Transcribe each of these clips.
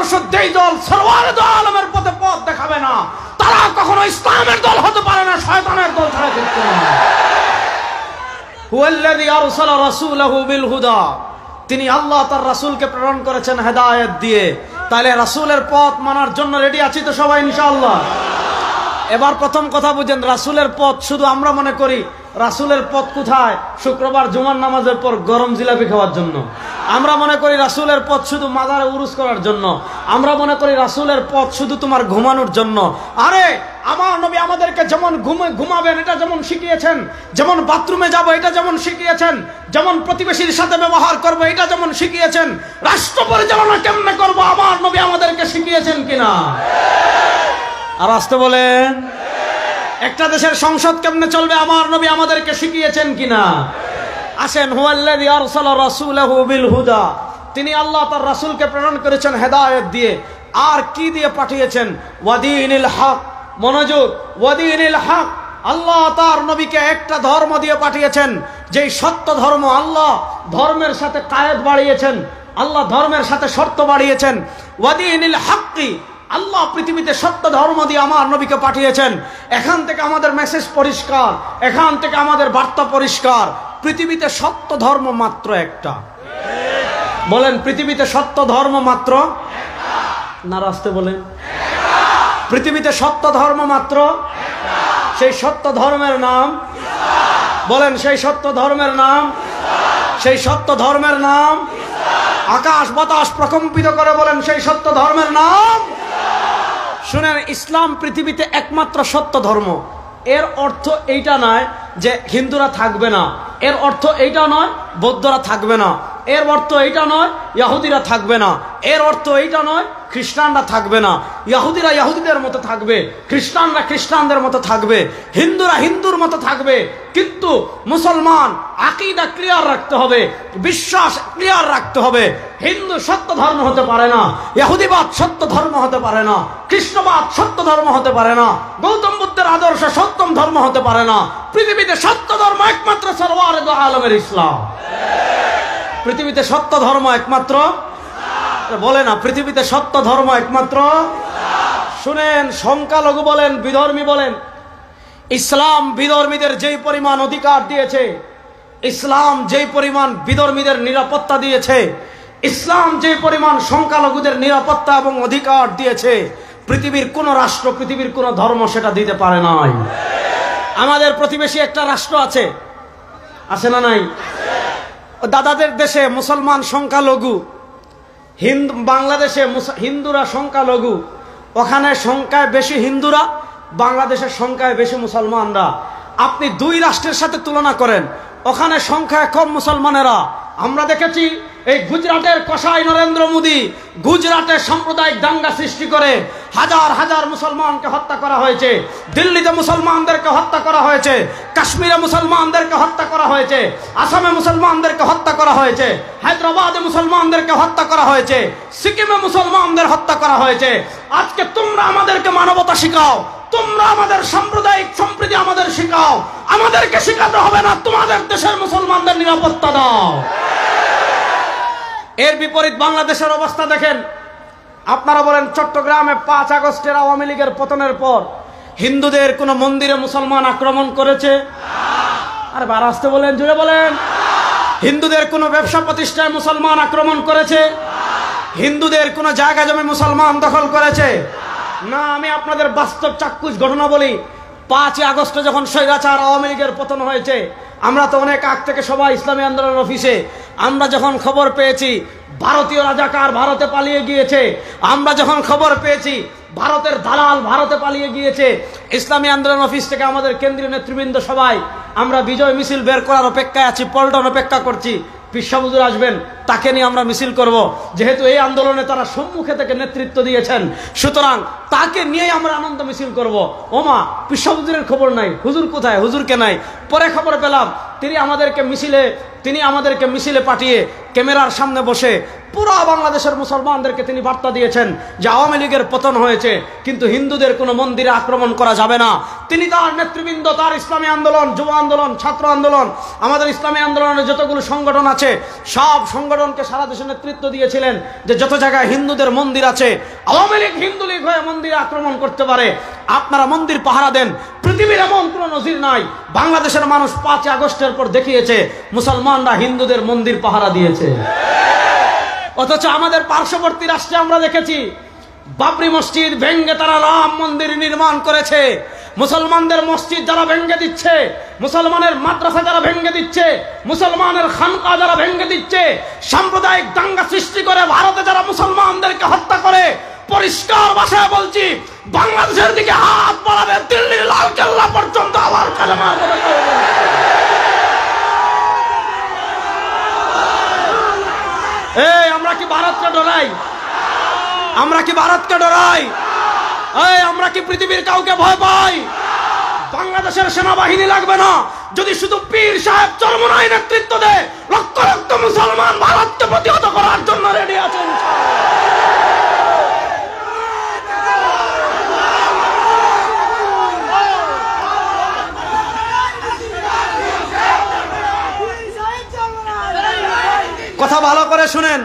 আদর্শ যেই দল সরওয়ারে দো আলমের পথে পথ দেখাবে না, তারা কখনো ইসলামের দল হতে পারে না, শয়তানের দল ছাড়া কিছু না। হুয়াল্লাযী আরসালা রাসূলাহু বিল হুদা, তিনি আল্লাহ তার রাসূলকে প্রেরণ করেছেন হেদায়েত দিয়ে। তাহলে রাসূলের পথ মানার জন্য রেডি আছি তো সবাই ইনশাআল্লাহ? এবার প্রথম কথা বুঝেন, রাসূলের পথ শুধু আমরা মনে করি রাসূলের পথ কোথায়? শুক্রবার জুমার নামাজের পর গরম জিলাপি খাওয়ার জন্য। আমরা মনে করি রাসূলের পথ শুধু মাজারে উরুস করার জন্য। আমরা মনে করি রাসূলের পথ শুধু তোমার ঘুমানোর জন্য। আরে আমার নবী আমাদেরকে যেমন ঘুমাবেন এটা যেমন শিখিয়েছেন, যেমন বাথরুমে যাব এটা যেমন শিখিয়েছেন, যেমন প্রতিবেশীর সাথে ব্যবহার করব এটা যেমন শিখিয়েছেন, রাষ্ট্র পরিচালনা কেমনে করব আমার নবী আমাদেরকে শিখিয়েছেন কিনা? আর আসতে বলেন, একটা দেশের সংসদ কেমনে চলবে আমার নবী আমাদেরকে শিখিয়েছেন কিনা? আসেন, হুয়াল্লাযী আরসালা রাসূলাহু বিল হুদা, তিনি আল্লাহ তার রাসূলকে প্রেরণ করেছেন হেদায়েত দিয়ে। আর কি দিয়ে পাঠিয়েছেন? ওয়াদিনিল হক। মনোযোগ, ওয়াদিনিল হক। আল্লাহ তার নবীকে একটা ধর্ম দিয়ে পাঠিয়েছেন, যেই সত্য ধর্ম। আল্লাহ ধর্মের সাথে কায়েদ বাড়িয়েছেন, আল্লাহ ধর্মের সাথে শর্ত বাড়িয়েছেন। ওয়াদিনিল হক, আল্লাহ পৃথিবীতে সত্য ধর্ম দিয়ে আমার নবীকে পাঠিয়েছেন। এখান থেকে আমাদের মেসেজ পরিষ্কার, এখান থেকে আমাদের বার্তা পরিষ্কার। পৃথিবীতে সত্য ধর্ম মাত্র একটা। বলেন, পৃথিবীতে সত্য ধর্ম মাত্র না? রাস্তে বলেন, পৃথিবীতে সত্য ধর্ম মাত্র। সেই সত্য ধর্মের নাম বলেন, সেই সত্য ধর্মের নাম, সেই সত্য ধর্মের নাম। আকাশ বাতাস প্রকম্পিত করে বলেন, সেই সত্য ধর্মের নাম। শুনেন, ইসলাম পৃথিবীতে একমাত্র সত্য ধর্ম। এর অর্থ এইটা নয় যে হিন্দুরা থাকবে না, এর অর্থ এইটা নয় বৌদ্ধরা থাকবে না, এর অর্থ এইটা নয় ইহুদিরা থাকবে না, এর অর্থ এইটা নয় খ্রিস্টানরা থাকবে না। ইহুদিরা ইহুদিদের মতো থাকবে, খ্রিস্টানরা খ্রিস্টানদের মতো থাকবে, হিন্দুরা হিন্দুর মতো থাকবে। কিন্তু মুসলমান আকীদা ক্লিয়ার রাখতে হবে, বিশ্বাস ক্লিয়ার রাখতে হবে। হিন্দু সত্য ধর্ম হতে পারে না, ইহুদিবাদ সত্য ধর্ম হতে পারে না, খ্রিস্টবাদ সত্য ধর্ম হতে পারে না, গৌতম বুদ্ধের আদর্শ সত্যম ধর্ম হতে পারে না। পৃথিবীতে সত্য ধর্ম একমাত্র সরওয়ারে দো আলমের ইসলাম। পৃথিবীতে সত্য ধর্ম একমাত্র, বলে না, পৃথিবীতে সত্য ধর্ম একমাত্র। শুনেন, সংখ্যালঘু বলেন, বিধর্মী বলেন, ইসলাম বিধর্মীদের যেই পরিমাণ অধিকার দিয়েছে, ইসলাম যেই পরিমাণ বিধর্মীদের নিরাপত্তা দিয়েছে, ইসলাম যে পরিমাণ সংখ্যালঘুদের নিরাপত্তা এবং অধিকার দিয়েছে, পৃথিবীর কোন রাষ্ট্র, পৃথিবীর কোন ধর্ম সেটা দিতে পারে নাই। আমাদের প্রতিবেশী একটা রাষ্ট্র আছে, আছে না নাই? দাদাদের দেশে মুসলমান সংখ্যালঘু, বাংলাদেশে হিন্দুরা সংখ্যালঘু। ওখানে সংখ্যায় বেশি হিন্দুরা, বাংলাদেশের সংখ্যায় বেশি মুসলমানরা। আপনি দুই রাষ্ট্রের সাথে তুলনা করেন, ওখানে সংখ্যায় কম মুসলমানেরা। আমরা দেখেছি এই গুজরাটের কসাই নরেন্দ্র মোদী গুজরাটে সাম্প্রদায়িক দাঙ্গা সৃষ্টি করে হাজার হাজার মুসলমানকে হত্যা করা হয়েছে। দিল্লিতে মুসলমানদেরকে হত্যা করা হয়েছে, কাশ্মীরে মুসলমানদেরকে হত্যা করা হয়েছে, আসামে মুসলমানদেরকে হত্যা করা হয়েছে, হায়দ্রাবাদে মুসলমানদেরকে হত্যা করা হয়েছে, সিকিমে মুসলমানদের হত্যা করা হয়েছে। আজকে তোমরা আমাদেরকে মানবতা শিখাও, তোমরা আমাদের সাম্প্রদায়িক সম্প্রীতি আমাদের শিখাও, আমাদেরকে শিখাতে হবে না, তোমাদের দেশের মুসলমানদের নিরাপত্তা দাও। এর বিপরীত বাংলাদেশের অবস্থা দেখেন। আপনারা বলেন, চট্টগ্রামে 5 আগস্টের আওয়ামী লীগের পতনের পর হিন্দুদের কোন মন্দিরে মুসলমান আক্রমণ করেছে? আরে বার আসতে বলেন, জুড়ে বলেন। হিন্দুদের কোন ব্যবসা প্রতিষ্ঠায় মুসলমান আক্রমণ করেছে? হিন্দুদের কোন জায়গা জমি মুসলমান দখল করেছে? না। আমি আপনাদের বাস্তব চাক্ষুষ ঘটনা বলি। 5 আগস্টে যখন স্বৈরাচার আওয়ামী লীগের পতন হয়েছে, আমরা তো অনেক আগ থেকে সবাই ইসলামী আন্দোলন অফিসে, আমরা যখন খবর পেয়েছি ভারতীয় রাজাকার ভারতে পালিয়ে গিয়েছে, আমরা যখন খবর পেয়েছি ভারতের দালাল ভারতে পালিয়ে গিয়েছে, ইসলামী আন্দোলন অফিস থেকে আমাদের কেন্দ্রীয় নেতৃবৃন্দ সবাই আমরা বিজয় মিছিল বের করার অপেক্ষায় আছি, পল্টন অপেক্ষা করছি। পিসা হুজুর আসবেন, তাকে নিয়ে আমরা মিছিল করব। যেহেতু এই আন্দোলনে তারা সম্মুখে থেকে নেতৃত্ব দিয়েছেন, সুতরাং তাকে নিয়েই আমরা আনন্দ মিছিল করব। ওমা, পিসা হুজুরের খবর নাই, হুজুর কোথায়? হুজুরকে নাই। পরে খবর পেলাম তিনি আমাদেরকে মিছিলে পাঠিয়ে ক্যামেরার সামনে বসে পুরো বাংলাদেশের মুসলমানদেরকে তিনি বার্তা দিয়েছেন যে আওয়ামী লীগের পতন হয়েছে, কিন্তু হিন্দুদের কোনো মন্দিরে আক্রমণ করা যাবে না। তিনি তার নেতৃবৃন্দ, তার ইসলামী আন্দোলন, যুব আন্দোলন, ছাত্র আন্দোলন, আমাদের ইসলামী আন্দোলনের যতগুলো সংগঠন আছে, সব সংগঠন আন্দোলনকে সারা দেশে নেতৃত্ব দিয়েছিলেন যে যত জায়গায় হিন্দুদের মন্দির আছে আওয়ামী লীগ হিন্দু লীগ হয়ে মন্দিরে আক্রমণ করতে পারে, আপনারা মন্দির পাহারা দেন। পৃথিবীর এমন কোনো নজির নাই। বাংলাদেশের মানুষ 5 আগস্টের পর দেখিয়েছে মুসলমানরা হিন্দুদের মন্দির পাহারা দিয়েছে। অথচ আমাদের পার্শ্ববর্তী রাষ্ট্রে আমরা দেখেছি বাবরি মসজিদ ভেঙ্গে তারা রাম মন্দির নির্মাণ করেছে। মুসলমানদের মসজিদ যারা ভেঙ্গে দিচ্ছে, মুসলমানের মাদ্রাসা যারা ভেঙ্গে দিচ্ছে, মুসলমানের খানকা যারা ভেঙ্গে দিচ্ছে, সাম্প্রদায়িক দাঙ্গা সৃষ্টি করে ভারতে যারা মুসলমানদেরকে হত্যা করে, পরিষ্কার ভাষায় বলছি বাংলাদেশের দিকে হাত বাড়াবে দিল্লির লালকেল্লা পর্যন্ত আবার কালেমা। এই আমরা কি ভারতকে ডরাই? আমরা কি ভারতকে ডরাই? এই আমরা কি পৃথিবীর কাউকে ভয় পাই? বাংলাদেশের সেনাবাহিনী লাগবে না যদি শুধু পীর সাহেব চরমনাই নেতৃত্ব দেয়। লক্ষ লক্ষ মুসলমান ভারতকে প্রতিহত করার জন্য রেডি আছেন। কথা ভালো করে শুনেন,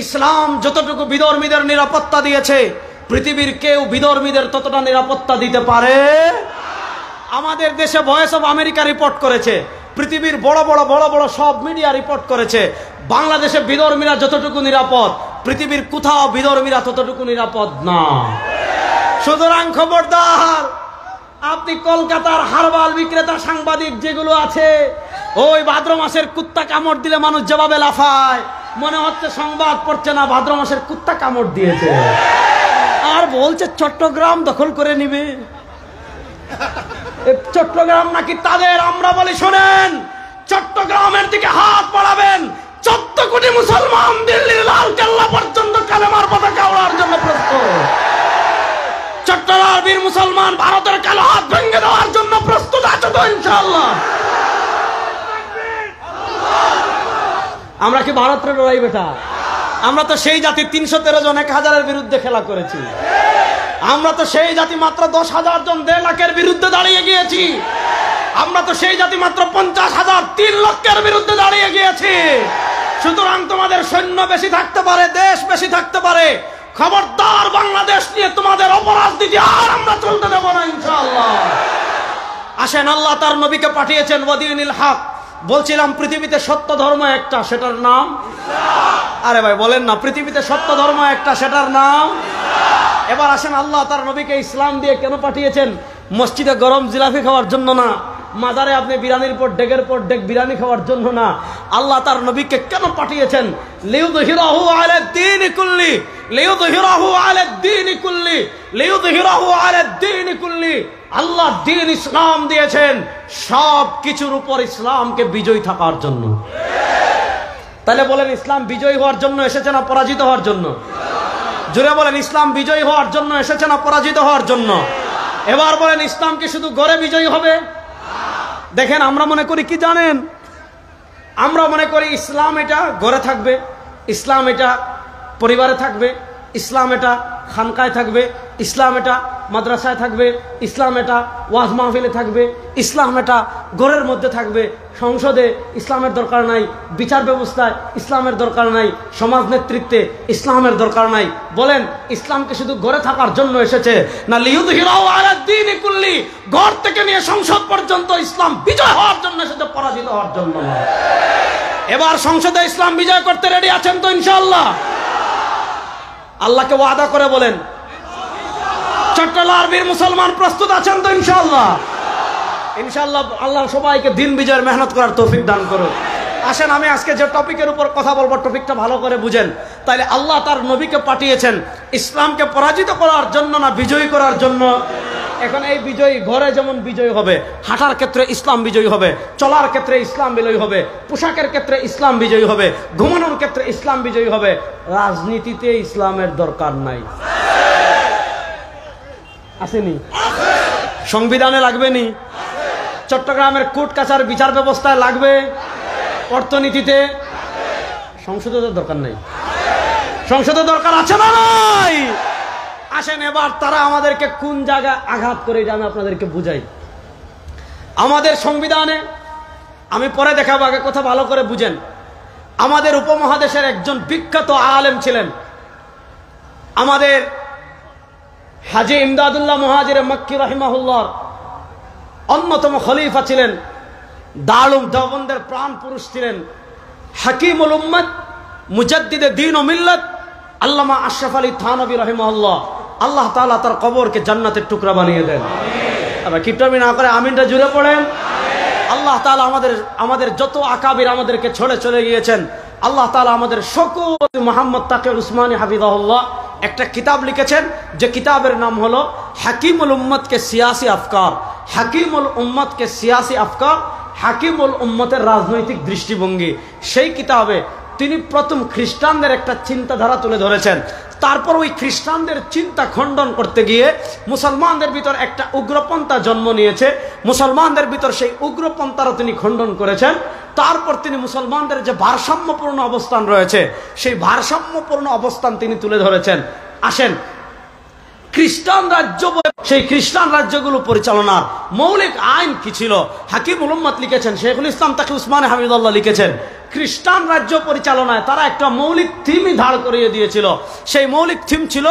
ইসলাম যতটুকু বিধর্মীদের নিরাপত্তা দিয়েছে পৃথিবীর কেউ বিধর্মীদের ততটা নিরাপত্তা দিতে পারে। আমাদের দেশে ভয়েস অফ আমেরিকা রিপোর্ট করেছে, পৃথিবীর বড় বড় সব মিডিয়া রিপোর্ট করেছে, বাংলাদেশে বিধর্মীরা যতটুকু নিরাপদ পৃথিবীর কোথাও বিধর্মীরা ততটুকু নিরাপদ না। সুতরাং খবরদার, আপনি কলকাতার হারবাল বিক্রেতা সাংবাদিক যেগুলো আছে, ওই ভাদ্র মাসের কুত্তা কামড় দিলে মানুষ যেভাবে লাফায়, মনে হচ্ছে সংবাদ পড়ছে না, ভাদ্র মাসের কুত্তা কামড় দিয়েছে। আর বলছে চট্টগ্রাম দখল করে নিবে। চট্টগ্রাম নাকি তাদের? আমরা বলি শোনেন, চট্টগ্রামের দিকে হাত বাড়াবেন 14 কোটি মুসলমান দিল্লির লালকেল্লা পর্যন্ত কালেমার পতাকা ওড়ার জন্য প্রস্তুত। চট্টগ্রামের বীর মুসলমান ভারতের কালো হাত ভেঙে দেওয়ার জন্য প্রস্তুত আছে তো ইনশাআল্লাহ? আমরা কি ভারতের লড়াই বেটা? আমরা তো সেই জাতি 313 জন 1000-এর বিরুদ্ধে খেলা করেছি। আমরা তো সেই জাতি মাত্র 10,000 জন 1.5 লাখের বিরুদ্ধে দাঁড়িয়ে গিয়েছি। আমরা তো সেই জাতি মাত্র 50,000 3 লক্ষের বিরুদ্ধে দাঁড়িয়ে গিয়েছি। সুতরাং তোমাদের সৈন্য বেশি থাকতে পারে, দেশ বেশি থাকতে পারে, খবরদার বাংলাদেশ নিয়ে তোমাদের অপরাজনীতি আর আমরা চলতে দেব না ইনশাআল্লাহ। আসেন, আল্লাহ তার নবীকে পাঠিয়েছেন ওয়াদিনিল হক। বলছিলাম পৃথিবীতে সত্য ধর্ম একটা, সেটার নাম ইসলাম। আরে ভাই বলেন না, পৃথিবীতে সত্য ধর্ম একটা, সেটার নাম ইসলাম। এবার আসেন, আল্লাহ তার নবীকে ইসলাম দিয়ে কেন পাঠিয়েছেন? মসজিদে গরম জিলাপি খাওয়ার জন্য না, মাজারে আপনি বিরিয়ানির পর ডেক বিরিয়ানি খাওয়ার জন্য না। আল্লাহ তার নবীকে কেন পাঠিয়েছেন? লিউযহিরাহু আলাদ-দীন কুল্লি, লিউযহিরাহু আলাদ-দীন কুল্লি, লিউযহিরাহু আলাদ-দীন কুল্লি। আল্লাহ দ্বীন ইসলাম দিয়েছেন সব কিছুর উপর ইসলামকে বিজয়ী থাকার জন্য। তাহলে বলেন, ইসলাম বিজয়ী হওয়ার জন্য এসেছে না পরাজিত হওয়ার জন্য? জোরে বলেন, ইসলাম বিজয়ী হওয়ার জন্য এসেছে না পরাজিত হওয়ার জন্য? এবার বলেন, ইসলাম কি শুধু গড়ে বিজয়ী হবে? দেখেন, আমরা মনে করি কি জানেন, আমরা মনে করি ইসলাম এটা গড়ে থাকবে, ইসলাম এটা পরিবারে থাকবে, ইসলাম এটা খানকায় থাকবে, ইসলাম এটা মাদ্রাসায় থাকবে, ইসলাম এটা ওয়াজ মাহফিলে থাকবে, ইসলাম এটা ঘরের মধ্যে থাকবে, সংসদে ইসলামের দরকার নাই, বিচার ব্যবস্থায় ইসলামের দরকার নাই, সমাজ নেতৃত্বে ইসলামের দরকার নাই। বলেন, ইসলামকে শুধু ঘরে থাকার জন্য এসেছে না লিউযহিরাহু আলাদ-দীন কুল্লি, ঘর থেকে নিয়ে সংসদ পর্যন্ত ইসলাম বিজয় হওয়ার জন্য এসেছে, পরাজিত হওয়ার জন্য না। এবার সংসদে ইসলাম বিজয় করতে রেডি আছেন তো ইনশাআল্লাহ? আল্লাহকে ওয়াদা করে বলেন, চট্টগ্রামের বীর মুসলমান প্রস্তুত আছেন তো ইনশাআল্লাহ? ইনশাআল্লাহ আল্লাহ সবাইকে দিন বিজয়ের মেহনত করার তৌফিক দান করুন। আসেন, আমি আজকে যে টপিকের উপর কথা বলবো, টপিকটা ভালো করে বুঝেন। তাইলে আল্লাহ তার নবীকে পাঠিয়েছেন ইসলামকে পরাজিত করার জন্য না বিজয়ী করার জন্য? এখন এই বিজয়ী ঘরে যেমন বিজয়ী হবে, হাঁটার ক্ষেত্রে ইসলাম বিজয়ী হবে, চলার ক্ষেত্রে ইসলাম বিজয়ী হবে, পোশাকের ক্ষেত্রে ইসলাম বিজয়ী হবে, ঘুমানোর ক্ষেত্রে ইসলাম বিজয়ী হবে। রাজনীতিতে ইসলামের দরকার নাই, আসেনি? সংবিধানে লাগবে নি? চট্টগ্রামের কোর্ট কাছার বিচার ব্যবস্থায় লাগবে? অর্থনীতিতে? সংসদে দরকার নাই? সংসদে দরকার আছে না নাই? আসেন, এবার তারা আমাদেরকে কোন জায়গায় আঘাত করে এটা আমি আপনাদেরকে বুঝাই। আমাদের সংবিধানে, আমি পরে দেখাবো, আগে কথা ভালো করে বুঝেন। আমাদের উপমহাদেশের একজন বিখ্যাত আলেম ছিলেন, আমাদের হাজী ইমদাদুল্লাহ মুহাজির মক্কি রাহিমাহুল্লাহ অন্যতম খলিফা ছিলেন, দারুল দেওবন্দের প্রাণ পুরুষ ছিলেন, হাকিমুল উম্মত, মুজাদ্দিদে দ্বীন ও মিল্লাত আল্লামা আশরাফ আলী থানভী রাহিমাহুল্লাহ। আল্লাহ তাআলা তার কবরকে জান্নাতের টুকরা বানিয়ে দেন। আবার কিপটামি না করে আমিনটা জুড়ে পড়েন। আল্লাহ তাআলা আমাদের যত আকাবির আমাদেরকে ছেড়ে চলে গিয়েছেন, আল্লাহ তাআলা আমাদের সকল মুহাম্মদ তাকি উসমানী হাফিজাহুল্লাহ একটা কিতাব লিখেছেন, যে কিতাবের নাম হলো হাকিমুল উম্মত কে সিয়াসি আফকার। হাকিমুল উম্মত কে সিয়াসি আফকার, হাকিমুল উম্মতের রাজনৈতিক দৃষ্টিভঙ্গি। সেই কিতাবে তিনি প্রথম খ্রিস্টানদের একটা চিন্তাধারা তুলে ধরেছেন। তারপর ওই খ্রিস্টানদের চিন্তা খণ্ডন করতে গিয়ে মুসলমানদের ভিতর একটা উগ্রপন্থা জন্ম নিয়েছে। মুসলমানদের ভিতর সেই উগ্রপন্থারও তিনি খণ্ডন করেছেন। তারপর তিনি মুসলমানদের যে ভারসাম্যপূর্ণ অবস্থান রয়েছে, সেই ভারসাম্যপূর্ণ অবস্থান তিনি তুলে ধরেছেন। আসেন, খ্রিস্টান রাজ্য, সেই খ্রিস্টান রাজ্যগুলো পরিচালনার মৌলিক আইন কি ছিল? হাকিমুল উম্মত লিখেছেন, শেখুল ইসলাম তাকি উসমানী হাফিজাহুল্লাহ লিখেছেন, খ্রিস্টান রাজ্য পরিচালনায় তারা একটা মৌলিক থিমই দাঁড় করিয়ে দিয়েছিল। সেই মৌলিক থিম ছিল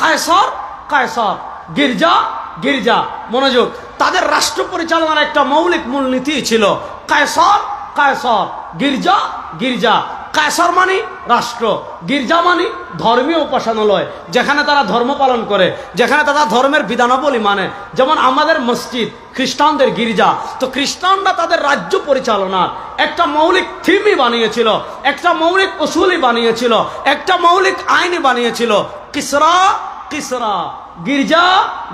কায়সার কায়সার, গির্জা গির্জা। মনোযোগ, তাদের রাষ্ট্র পরিচালনার একটা মৌলিক মূলনীতি ছিল কায়সার কায়সার, গির্জা গির্জা। কায়সার মানে রাষ্ট্র, গির্জা মানে ধর্মীয় উপাসনালয়, যেখানে তারা ধর্ম পালন করে, যেখানে তারা ধর্মের বিধানাবলী মানে। যেমন আমাদের মসজিদ, খ্রিস্টানদের গির্জা। তো খ্রিস্টানরা তাদের রাজ্য পরিচালনার একটা মৌলিক থিমই বানিয়েছিল, একটা মৌলিক উসুলই বানিয়েছিল, একটা মৌলিক আইনই বানিয়েছিল। কিসরা কিসরা, গির্জা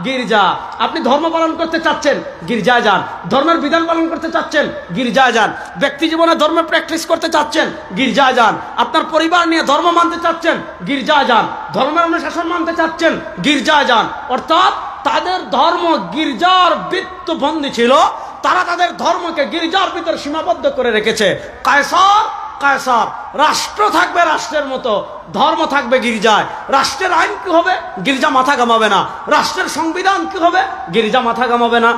গির্জা। আপনি ধর্ম পালন করতে চাচ্ছেন, গির্জায় যান। ধর্মের বিধান পালন করতে চাচ্ছেন, গির্জায় যান। ব্যক্তি জীবনে ধর্মের প্র্যাকটিস করতে চাচ্ছেন, গির্জায় যান। আপনার পরিবার নিয়ে ধর্ম মানতে চাচ্ছেন, গির্জায় যান। ধর্মের অনুশাসন মানতে চাচ্ছেন, গির্জায় যান। অর্থাৎ তাদের ধর্ম গির্জার বৃত্তবন্দী ছিল। তারা তাদের ধর্মকে গির্জার ভিতর সীমাবদ্ধ করে রেখেছে। কায়সার কায়সার, রাষ্ট্র থাকবে রাষ্ট্রের মতো, ধর্ম থাকবে গির্জায়। রাষ্ট্রের আইন কি হবে? গির্জা মাথা ঘামাবে না। রাষ্ট্রের সংবিধান কি হবে? গির্জা মাথা ঘামাবে না।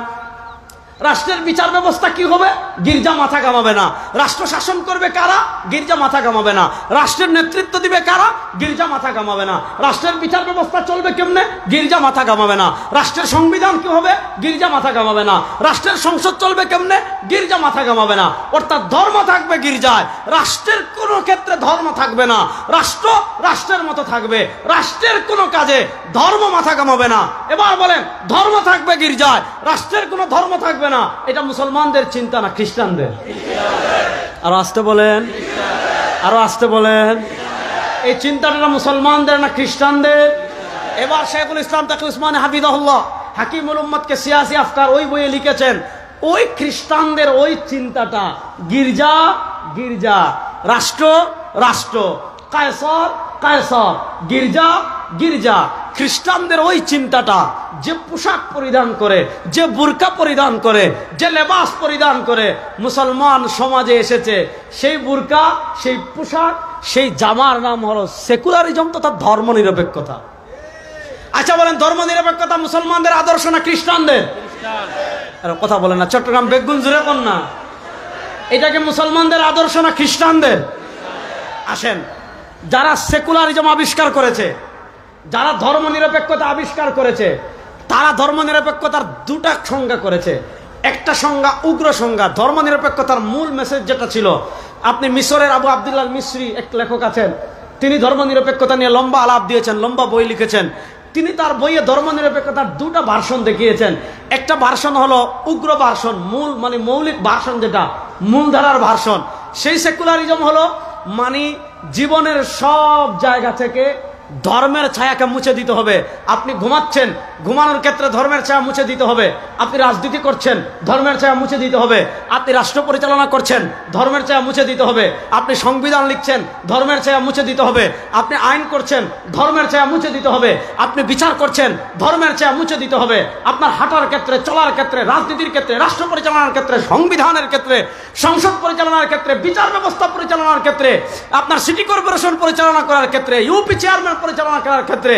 রাষ্ট্রের বিচার ব্যবস্থা কি হবে? গির্জা মাথা ঘামাবে না। রাষ্ট্র শাসন করবে কারা? গির্জা মাথা ঘামাবে না। রাষ্ট্রের নেতৃত্ব দিবে কারা? গির্জা মাথা ঘামাবে না। রাষ্ট্রের বিচার ব্যবস্থা চলবে কেমনে? গির্জা মাথা ঘামাবে না। রাষ্ট্রের সংবিধান কি হবে? গির্জা মাথা ঘামাবে না। রাষ্ট্রের সংসদ চলবে কেমনে? গির্জা মাথা ঘামাবে না। অর্থাৎ ধর্ম থাকবে গির্জায়, রাষ্ট্রের কোনো ক্ষেত্রে ধর্ম থাকবে না। রাষ্ট্র রাষ্ট্রের মতো থাকবে, রাষ্ট্রের কোনো কাজে ধর্ম মাথা ঘামাবে না। এবার বলেন, ধর্ম থাকবে গির্জায়, রাষ্ট্রের কোনো ধর্ম থাকবে না। এটা মুসলমানদের চিন্তা না খ্রিস্টানদের? আরো আসতে বলেন, আরো আসতে বলেন। এই চিন্তাটা মুসলমানদের না খ্রিস্টানদের? এবার শেখুল ইসলাম তাকি উসমানী হাফিজাহুল্লাহ হাকিমুল উম্মতকে সিয়াসি আফকার ওই বইয়ে লিখেছেন, ওই খ্রিস্টানদের ওই চিন্তাটা গির্জা গির্জা, রাষ্ট্র রাষ্ট্র, কায়সার কায়সার, গির্জা গির্জা। খ্রিস্টানদের ওই চিন্তাটা, যে পোশাক পরিধান করে, যে বুরকা পরিধান করে, যে লেবাস পরিধান করে মুসলমান সমাজে এসেছে, সেই বুরকা, সেই পোশাক, সেই জামার নাম হলো সেকুলারিজম তথা ধর্ম নিরপেক্ষতা। আচ্ছা বলেন, ধর্ম নিরপেক্ষতা মুসলমানদের আদর্শ না খ্রিস্টানদের? কথা বলেন না, চট্টগ্রাম বেগুন জুড়ে কোন না, এটাকে মুসলমানদের আদর্শ না খ্রিস্টানদের? আসেন, যারা সেকুলারিজম আবিষ্কার করেছে, যারা ধর্ম নিরপেক্ষতা আবিষ্কার করেছে, তারা ধর্ম নিরপেক্ষতার দুটা সংজ্ঞা করেছে। একটা সংজ্ঞা উগ্র সংজ্ঞা। ধর্ম নিরপেক্ষতার মূল মেসেজ যেটা ছিল, আপনি মিশরের আবু আবদুল্লাহ মিসরি এক লেখক আছেন, তিনি ধর্ম নিরপেক্ষতা নিয়ে লম্বা আলাপ দিয়েছেন, লম্বা বই লিখেছেন। তিনি তার বইয়ে ধর্ম নিরপেক্ষতার দুটা ভার্সন দেখিয়েছেন। একটা ভার্সন হলো উগ্র ভার্সন, মূল মানে মৌলিক ভার্সন, যেটা মূলধারার ভার্সন। সেই সেকুলারিজম হলো মানে জীবনের সব জায়গা থেকে ধর্মের ছায়াকে মুছে দিতে হবে। আপনি ঘুমাচ্ছেন, ঘুমানোর ক্ষেত্রে ধর্মের ছায়া মুছে দিতে হবে। আপনি রাজনীতি করছেন, ধর্মের ছায়া মুছে দিতে হবে। আপনি রাষ্ট্র পরিচালনা করছেন, ধর্মের ছায়া মুছে দিতে হবে। আপনি সংবিধান লিখছেন, ধর্মের ছায়া মুছে দিতে হবে। আপনি আইন করছেন, ধর্মের ছায়া মুছে দিতে হবে। আপনি বিচার করছেন, ধর্মের ছায়া মুছে দিতে হবে। আপনার হাঁটার ক্ষেত্রে, চলার ক্ষেত্রে, রাজনীতির ক্ষেত্রে, রাষ্ট্র পরিচালনার ক্ষেত্রে, সংবিধানের ক্ষেত্রে, সংসদ পরিচালনার ক্ষেত্রে, বিচার ব্যবস্থা পরিচালনার ক্ষেত্রে, আপনার সিটি কর্পোরেশন পরিচালনা করার ক্ষেত্রে, ইউপি চেয়ারম্যান পরিচালনা করার ক্ষেত্রে,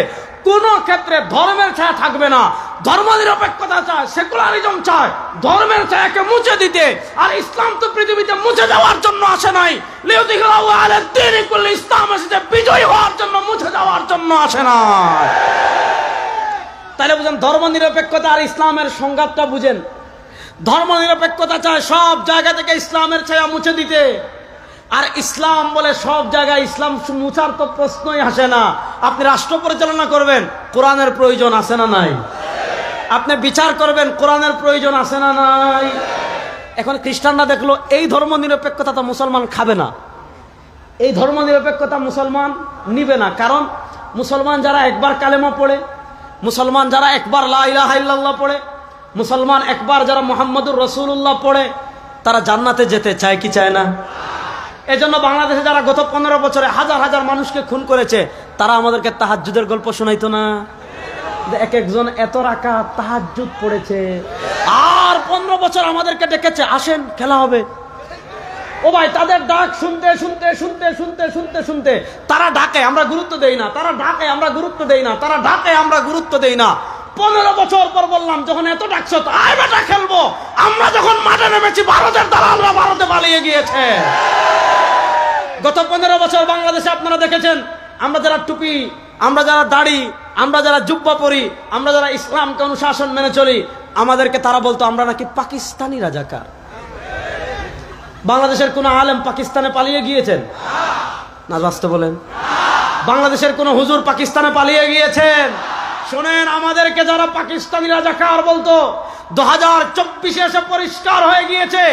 কোন ক্ষেত্রে ধর্মের ছায়া থাকবে না। ধর্মনিরপেক্ষতা চায়, সেকুলারিজম চায়, ধর্মের ছায়াকে মুছে দিতে। আর ইসলাম তো পৃথিবীতে মুছে যাওয়ার জন্য আসে নাই, লিইউযহিরাহু আলা দ্বীনি কুল্লি, ইসলাম এসেছে বিজয়ী হওয়ার জন্য, মুছে যাওয়ার জন্য আসে না। তাহলে বুঝেন ধর্মনিরপেক্ষতা আর ইসলামের সংঘাতটা বুঝেন। ধর্মনিরপেক্ষতা চায় সব জায়গা থেকে ইসলামের ছায়া মুছে দিতে, আর ইসলাম বলে সব জায়গায় ইসলাম মুছার তো প্রশ্নই আসে না। আপনি রাষ্ট্র পরিচালনা করবেন, কোরআনের প্রয়োজন আছে না নাই? আপনি বিচার করবেন, কোরআনের প্রয়োজন আছে না নাই? এখন খ্রিস্টানরা দেখলো এই ধর্মনিরপেক্ষতা তো মুসলমান খাবে না, এই ধর্মনিরপেক্ষতা মুসলমান নিবে না। কারণ মুসলমান যারা একবার কালেমা পড়ে, মুসলমান যারা একবার লা ইলাহা ইল্লাল্লাহ পড়ে, মুসলমান একবার যারা মুহাম্মদুর রাসূলুল্লাহ পড়ে, তারা জান্নাতে যেতে চায় কি চায় না? এজন্য বাংলাদেশে যারা গত 15 বছরে হাজার হাজার মানুষকে খুন করেছে, তারা আমাদেরকে তাহাজ্জুদের গল্প শোনাইতো না? এক একজন এত রাকাত তাহাজ্জুদ পড়েছে, আর 15 বছর আমাদেরকে ডেকেছে, আসেন খেলা হবে। ও ভাই, তাদের ডাক শুনতে শুনতে শুনতে শুনতে শুনতে শুনতে তারা ডাকে, আমরা গুরুত্ব দেই না, তারা ডাকে, আমরা গুরুত্ব দেই না, তারা ডাকে, আমরা গুরুত্ব দেই না। 15 বছর পর বললাম, যখন এত ডাকছো তো আয় বেটা খেলবো। আমরা যখন মাঠে নেমেছি, ভারতের দালালরা ভারতে পালিয়ে গিয়েছে। গত 15 বছর বাংলাদেশে আপনারা দেখেছেন, আমরা যারা টুপি, আমরা যারা দাড়ি, আমরা যারা জুব্বা পরি, আমরা যারা ইসলামকে অনুশাসন মেনে চলি, আমাদেরকে তারা বলতো আমরা নাকি পাকিস্তানি রাজাকার। বাংলাদেশের কোন আলেম পাকিস্তানে পালিয়ে গিয়েছেন না? বাস্তব বলেন, বাংলাদেশের কোন হুজুর পাকিস্তানে পালিয়ে গিয়েছেন? শোনেন, আমাদেরকে যারা পাকিস্তানি রাজাকার বলতো, 2024 এসে পরিষ্কার হয়ে গিয়েছে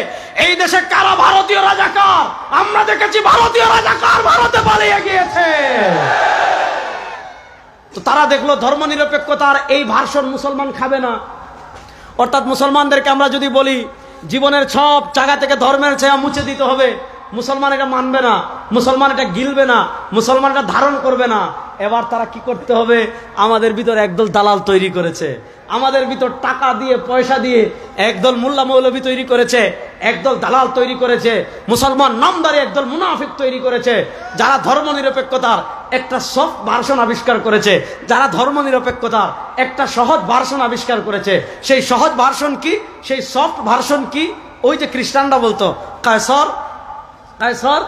এই দেশে কারা ভারতীয় রাজাকার। আমরা দেখেছি ভারতীয় রাজাকার ভারতে পালিয়ে গিয়েছে। তো তারা দেখলো ধর্মনিরপেক্ষতার এই ভার্সন মুসলমান খাবে না। অর্থাৎ মুসলমানদেরকে আমরা যদি বলি জীবনের সব জায়গা থেকে ধর্মের ছায়া মুছে দিতে হবে, মুসলমান এটা মানবে না, মুসলমান এটা গিলবে না, মুসলমান এটা ধারণ করবে না। এবার তারা কি করতে হবে? আমাদের ভিতর একদল দালাল তৈরি করেছে, আমাদের ভিতর টাকা দিয়ে পয়সা দিয়ে একদল মোল্লা মৌলবী তৈরি করেছে, একদল দালাল তৈরি করেছে, মুসলমান নামদারি একদল মুনাফিক তৈরি করেছে, যারা ধর্মনিরপেক্ষতার একটা সফট ভার্সন আবিষ্কার করেছে, যারা ধর্মনিরপেক্ষতার একটা সহজ ভার্সন আবিষ্কার করেছে। সেই সহজ ভার্সন কি? সেই সফট ভার্সন কি? ওই যে খ্রিস্টানরা বলতো কায়সর, কায়সর,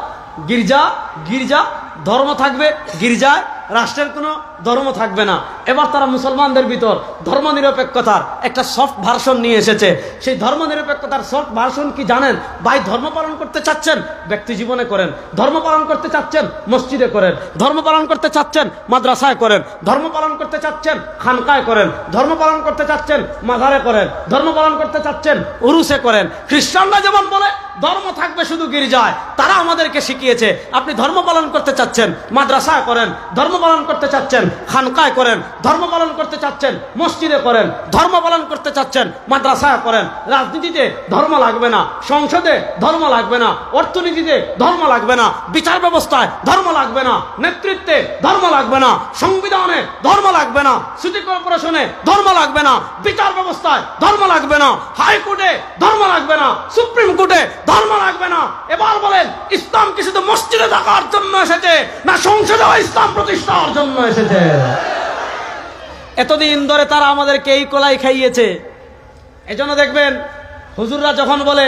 গির্জা, গির্জা ধর্ম থাকবে, গির্জায় রাষ্ট্রের কোনো ধর্ম থাকবে না। এবার তারা মুসলমানদের ভিতর ধর্মনিরপেক্ষতার একটা সফট ভার্সন নিয়ে এসেছে। সেই ধর্মনিরপেক্ষতার সফট ভার্সন কি জানেন? ভাই, ধর্ম পালন করতে চাচ্ছেন ব্যক্তি জীবনে করেন, ধর্ম পালন করতে চাচ্ছেন মসজিদে করেন, ধর্ম পালন করতে চাচ্ছেন মাদ্রাসায় করেন, ধর্ম পালন করতে চাচ্ছেন খানকায় করেন, ধর্ম পালন করতে চাচ্ছেন মাজারে করেন, ধর্ম পালন করতে চাচ্ছেন উরুসে করেন। খ্রিস্টানরা যেমন বলে ধর্ম থাকবে শুধু গির্জায়, তারা আমাদেরকে শিখিয়েছে আপনি ধর্ম পালন করতে চাচ্ছেন মাদ্রাসায় করেন, ধর্ম পালন করতে চাচ্ছেন খানকায় করেন, ধর্ম পালন করতে চাচ্ছেন মসজিদে করেন, ধর্ম পালন করতে চাচ্ছেন মাদ্রাসায় করেন। রাজনীতিতে ধর্ম লাগবে না, সংসদে ধর্ম লাগবে না, অর্থনীতিতে ধর্ম লাগবে না, বিচার ব্যবস্থায় ধর্ম লাগবে না, নেতৃত্বে ধর্ম লাগবে না, সংবিধানে ধর্ম লাগবে না, সিটি কর্পোরেশনে ধর্ম লাগবে না, বিচার ব্যবস্থায় ধর্ম লাগবে না, হাইকোর্টে ধর্ম লাগবে না, সুপ্রিম কোর্টে ধর্ম লাগবে না। এবার বলেন, ইসলাম কি শুধু মসজিদে থাকার জন্য এসেছে, না সংসদে ইসলাম প্রতিষ্ঠার জন্য এসেছে? এতদিন ধরে তারা আমাদেরকে এই কলাই খাইয়েছে। এজন্য দেখবেন হুজুররা যখন বলে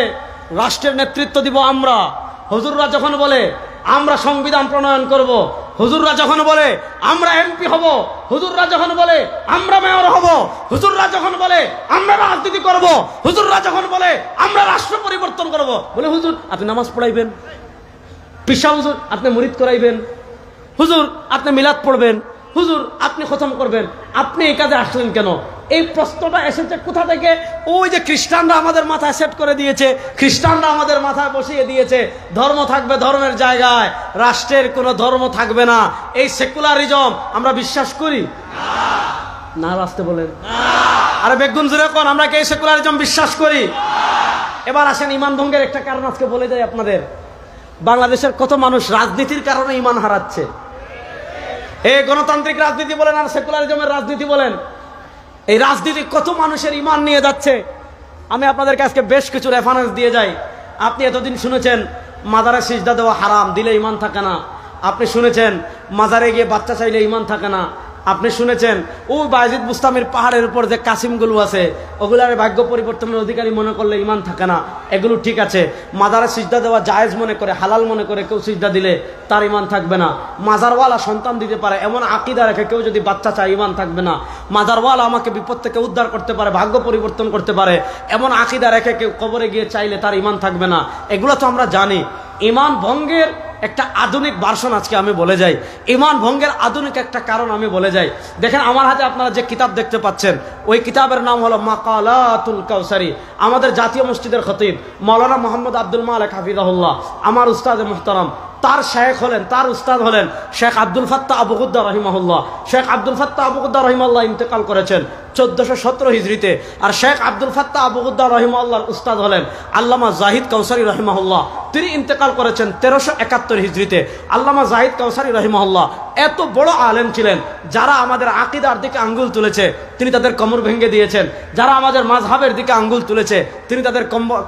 রাষ্ট্রের নেতৃত্ব দিব আমরা, হুজুররা যখন বলে আমরা সংবিধান প্রণয়ন করব, হুজুররা যখন বলে আমরা এমপি হব, হুজুররা যখন বলে আমরা মেয়র হব, হুজুররা যখন বলে আমরা রাজনীতি করব, হুজুররা যখন বলে আমরা রাষ্ট্র পরিবর্তন করব, বলে হুজুর আপনি নামাজ পড়াইবেন, পিসা হুজুর আপনি মুরিদ করাইবেন, হুজুর আপনি মিলাদ পড়বেন, হুজুর আপনি খতম করবেন, আপনি এই কাজে আসলেন কেন? এই প্রশ্নটা এসেছে কোথা থেকে? ওই যে খ্রিস্টানরা আমাদের মাথায় সেট করে দিয়েছে, খ্রিস্টানরা আমাদের মাথায় বসিয়ে দিয়েছে ধর্ম থাকবে ধর্মের জায়গায়, রাষ্ট্রের কোনো ধর্ম থাকবে না। এই সেকুলারিজম আমরা বিশ্বাস করি না? আসতে বলেন, আরে বেগুন জুড়ে কোন আমরা কি এই সেকুলারিজম বিশ্বাস করি? এবার আসেন ইমান ভঙ্গের একটা কারণ আজকে বলে যাই আপনাদের। বাংলাদেশের কত মানুষ রাজনীতির কারণে ইমান হারাচ্ছে। এই গণতান্ত্রিক রাজনীতি বলেন আর সেকুলারিজমের রাজনীতি বলেন, এই রাজনীতি কত মানুষের ইমান নিয়ে যাচ্ছে। আমি আপনাদেরকে আজকে বেশ কিছু রেফারেন্স দিয়ে যাই। আপনি এতদিন শুনেছেন মাজারে সিজদা দেওয়া হারাম, দিলে ইমান থাকে না। আপনি শুনেছেন মাজারে গিয়ে বাচ্চা চাইলে ইমান থাকে না। আপনি শুনেছেন ওই বায়েজিদ বুস্তামির পাহাড়ের উপর যে কাসিমগুলো আছে ওগুলার ভাগ্য পরিবর্তনের অধিকারী মনে করলে ইমান থাকে না, এগুলো ঠিক আছে। মাজারে সিজদা দেওয়া জায়েজ মনে করে, হালাল মনে করে কেউ সিজদা দিলে তার ইমান থাকবে না। মাজারওয়ালা সন্তান দিতে পারে এমন আকীদা রেখে কেউ যদি বাচ্চা চায় ইমান থাকবে না। মাজারওয়ালা আমাকে বিপদ থেকে উদ্ধার করতে পারে, ভাগ্য পরিবর্তন করতে পারে এমন আকীদা রেখে কেউ কবরে গিয়ে চাইলে তার ইমান থাকবে না। এগুলো তো আমরা জানি। ইমান ভঙ্গের একটা আধুনিক ভার্সন আজকে আমি বলে যাই, ইমান ভঙ্গের আধুনিক একটা কারণ আমি বলে যাই। দেখেন আমার হাতে আপনারা যে কিতাব দেখতে পাচ্ছেন ওই কিতাবের নাম হলো মাকালাতুল কাউসারি। আমাদের জাতীয় মসজিদের খতিব মাওলানা মোহাম্মদ আব্দুল মালিক হাফিজাহুল্লাহ, আমার উস্তাদ মুহতারাম, তার শেখ হলেন, তার উস্তাদ হলেন Sheikh Abdul Fattah Abu Ghuddah রহিমাহুল্লাহ। Sheikh Abdul Fattah Abu Ghuddah রহিমাহুল্লাহ ইন্তেকাল করেছেন 1417 হিজরিতে। আর Sheikh Abdul Fattah Abu Ghuddah রহিমাহুল্লাহর উস্তাদ হলেন আল্লামা জাহিদ কাউসারি রহিমাহুল্লাহ, তিনি ইন্তেকাল করেছেন 1371 হিজরিতে। আল্লামা জাহিদ কাউসারি রহিমাহুল্লাহ এত বড় আলেম ছিলেন, যারা আমাদের আকীদার দিকে আঙ্গুল তুলেছে তিনি তাদের কোমর ভেঙে দিয়েছেন, যারা আমাদের মাযহাবের দিকে আঙ্গুল তুলেছে তিনি তাদের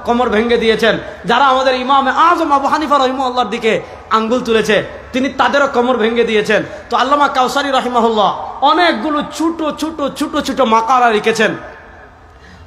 কোমর ভেঙে দিয়েছেন, যারা আমাদের ইমাম আযম আবু হানিফা রহিমাহুল্লাহর দিকে আঙ্গুল তুলেছে তিনি তাদেরও কোমর ভেঙে দিয়েছেন। তো আল্লামা কাউসারি রহিমাহুল্লাহ অনেকগুলো ছোট ছোট ছোট ছোট মাকালা লিখেছেন।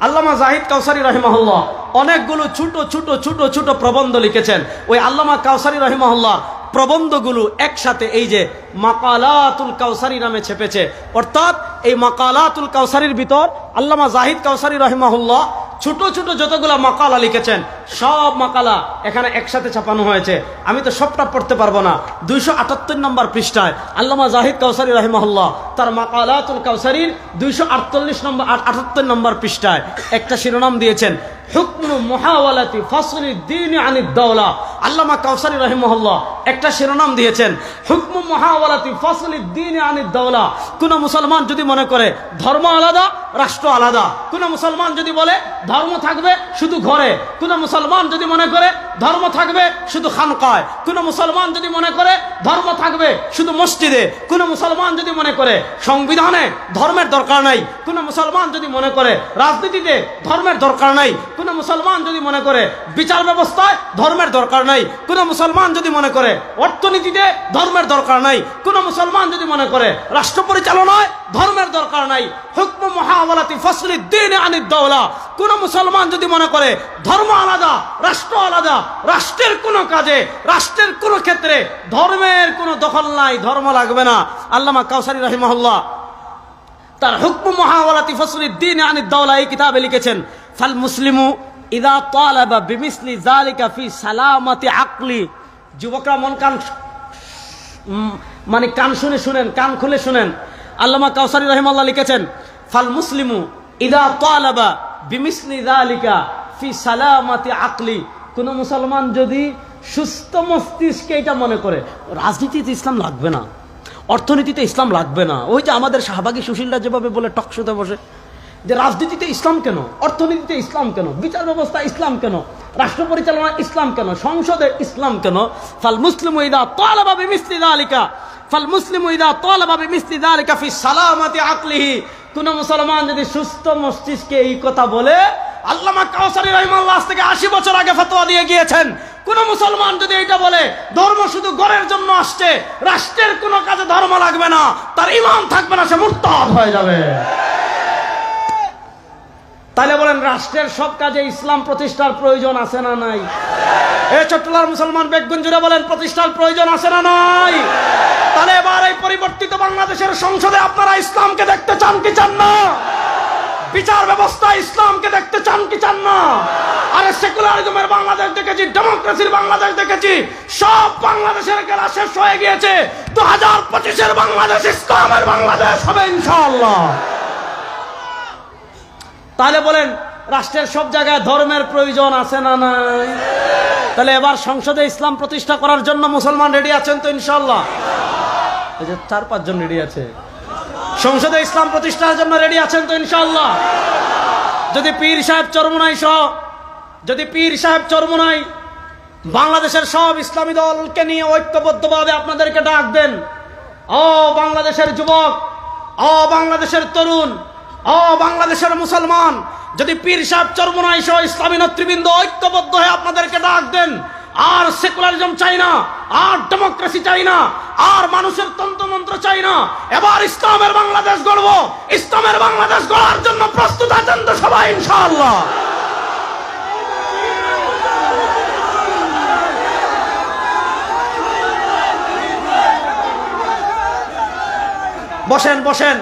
আল্লামা জাহিদ কাউসারি রহিমাহুল্লাহ অনেকগুলো ছোট ছোট ছোট ছোট প্রবন্ধ লিখেছেন। ওই আল্লামা কাউসারি রহিমাহুল্লাহ প্রবন্ধগুলো একসাথে এই যে মাকালাতুল কাউসারি নামে ছেপেছে। অর্থাৎ এই মাকালাতুল কাউসারির ভিতর আল্লামা জাহিদ কাউসারি রহিমাহুল্লাহ ছোট ছোট যতগুলা মাকালা লিখেছেন সব মাকালা এখানে একসাথে ছাপানো হয়েছে। আমি তো সবটা পড়তে পারবো না। 278 নম্বর পৃষ্ঠায় আল্লামা জাহিদ কাউসারি রহিমাহুল্লাহ তার মাকালাতুল কাউসারির 278 নম্বর পৃষ্ঠায় একটা শিরোনাম দিয়েছেন হুকমু মুহাওয়ালাতি ফাসলি দ্বীন আনিদ দাওলা। আল্লামা কাউসারি রহিমাহুল্লাহ একটা শিরোনাম দিয়েছেন হুকমু মুহাওয়ালাতি ফাসলি দ্বীন আনিদ দাওলা। কোন মুসলমান যদি মনে করে ধর্ম আলাদা রাষ্ট্র আলাদা, কোন মুসলমান যদি বলে ধর্ম থাকবে শুধু ঘরে, কোন মুসলমান যদি মনে করে ধর্ম থাকবে শুধু খানকায়, কোন মুসলমান যদি মনে করে ধর্ম থাকবে শুধু মসজিদে, কোন মুসলমান যদি মনে করে সংবিধানে ধর্মের দরকার নাই, কোন মুসলমান যদি মনে করে রাজনীতিতে ধর্মের দরকার নাই, কোন মুসলমান যদি মনে করে বিচার ব্যবস্থায় ধর্মের দরকার নাই, কোন মুসলমান যদি মনে করে অর্থনীতিতে ধর্মের দরকার নাই, কোন মুসলমান যদি মনে করে রাষ্ট্র পরিচালনায় ধর্মের দরকার নাই, হুকমু মুহাওয়ালাতি ফাসলি দ্বীন আনিদ দাওলা। কোন মুসলমান যদি মনে করে ধর্ম আলাদা রাষ্ট্র আলাদা, রাষ্ট্রের কোন কাজে রাষ্ট্রের কোন ক্ষেত্রে ধর্মের কোন দখল নাই, ধর্ম লাগবে না। আল্লামা কাউসারি রাহিমাহুল্লাহ তার হুকমু মুহাওয়ালাতি ফাসলি দ্বীন আনিদ দাওলা এই কিতাবে লিখেছেন ফাল মুসলিমু ইযা তালাবা বিমিসলি যালিকা ফি সালামাতি আকলি। যুবকরা মন কান মানে কান শুনে শুনেন, কান খুলে শুনেন। আল্লামা কাউসারি রাহিমাহুল্লাহ লিখেছেন ফাল মুসলিমু ইযা তালাবা বিমিসলি যালিকা ফি সালামাতি আকলি। কোন মুসলমান যদি সুস্থ মস্তিষ্কে এটা মনে করে রাজনীতিতে ইসলাম লাগবে না, অর্থনীতিতে ইসলাম লাগবে না, ওই যে আমাদের শাহবাগী সুশীলরা যেভাবে বলে টকশোতে বসে যে রাজনীতিতে ইসলাম কেন, অর্থনীতিতে ইসলাম কেন, বিচার ব্যবস্থা ইসলাম কেন, রাষ্ট্র পরিচালনা ইসলাম কেন, সংসদে ইসলাম কেন। ফাল মুসলিমু ইযা তালাবা বিমিসলি যালিকা ফাল মুসলিমু ইযা তালাবা বিমিসলি যালিকা ফি সালামাতি আকলিহি। কোন মুসলমান যদি সুস্থ মস্তিষ্কে এই কথা বলে, আল্লামা কাউসারি রাহিমাহুল্লাহ আজ থেকে 80 বছর আগে ফতোয়া দিয়ে গিয়েছেন, কোন মুসলমান যদি এটা বলে ধর্ম শুধু ঘরের জন্য আসছে, রাষ্ট্রের কোন কাজে ধর্ম লাগবে না, তার ঈমান থাকবে না, সে মুরতাদ হয়ে যাবে। তাহলে বলেন রাষ্ট্রের সব কাজে ইসলাম প্রতিষ্ঠার প্রয়োজন আছে না নাই? এই চট্টলার মুসলমান বেগগুঞ্জুরে বলেন প্রতিষ্ঠার প্রয়োজন আছে না নাই? তাহলে এবার এই পরিবর্তিত বাংলাদেশের সংসদে আপনারা ইসলামকে দেখতে চান কি চান না? বিচার ব্যবস্থা ইসলামকে দেখতে চান কি চান না? আরে সেকুলারিজমের বাংলাদেশ দেখেছি, ডেমোক্রেসির বাংলাদেশ দেখেছি, সব বাংলাদেশের খেলা শেষ হয়ে গিয়েছে। 2025-এর বাংলাদেশ ইসলামের বাংলাদেশ হবে ইনশাআল্লাহ। তাহলে বলেন রাষ্ট্রের সব জায়গায় ধর্মের প্রয়োজন আছে না নাই? তাহলে এবার সংসদে ইসলাম প্রতিষ্ঠা করার জন্য মুসলমান রেডি আছেন তো ইনশাআল্লাহ? এই যে 4-5 জন রেডি আছে। সংসদে ইসলাম প্রতিষ্ঠার জন্য রেডি আছেন তো ইনশাআল্লাহ? যদি পীর সাহেব চরমোনাই সহ, যদি পীর সাহেব চরমোনাই বাংলাদেশের সব ইসলামী দলকে নিয়ে ঐক্যবদ্ধভাবে আপনাদেরকে ডাক দেন, ও বাংলাদেশের যুবক, ও বাংলাদেশের তরুণ, ও বাংলাদেশের মুসলমান, যদি পীর সাহেব চরমোনাই সহ ইসলামী নেতৃবৃন্দ ঐক্যবদ্ধ হয়ে আপনাদেরকে ডাক দেন, আর সেকুলারিজম চাই না, আর ডেমোক্রেসি চাই না, আর মানুষের তন্ত্রমন্ত্র চাই না। এবার ইসলামের বাংলাদেশ গড়ব। ইসলামের বাংলাদেশ গড়ার জন্য প্রস্তুত আছেন তো সবাই ইনশাআল্লাহ? বসেন বসেন।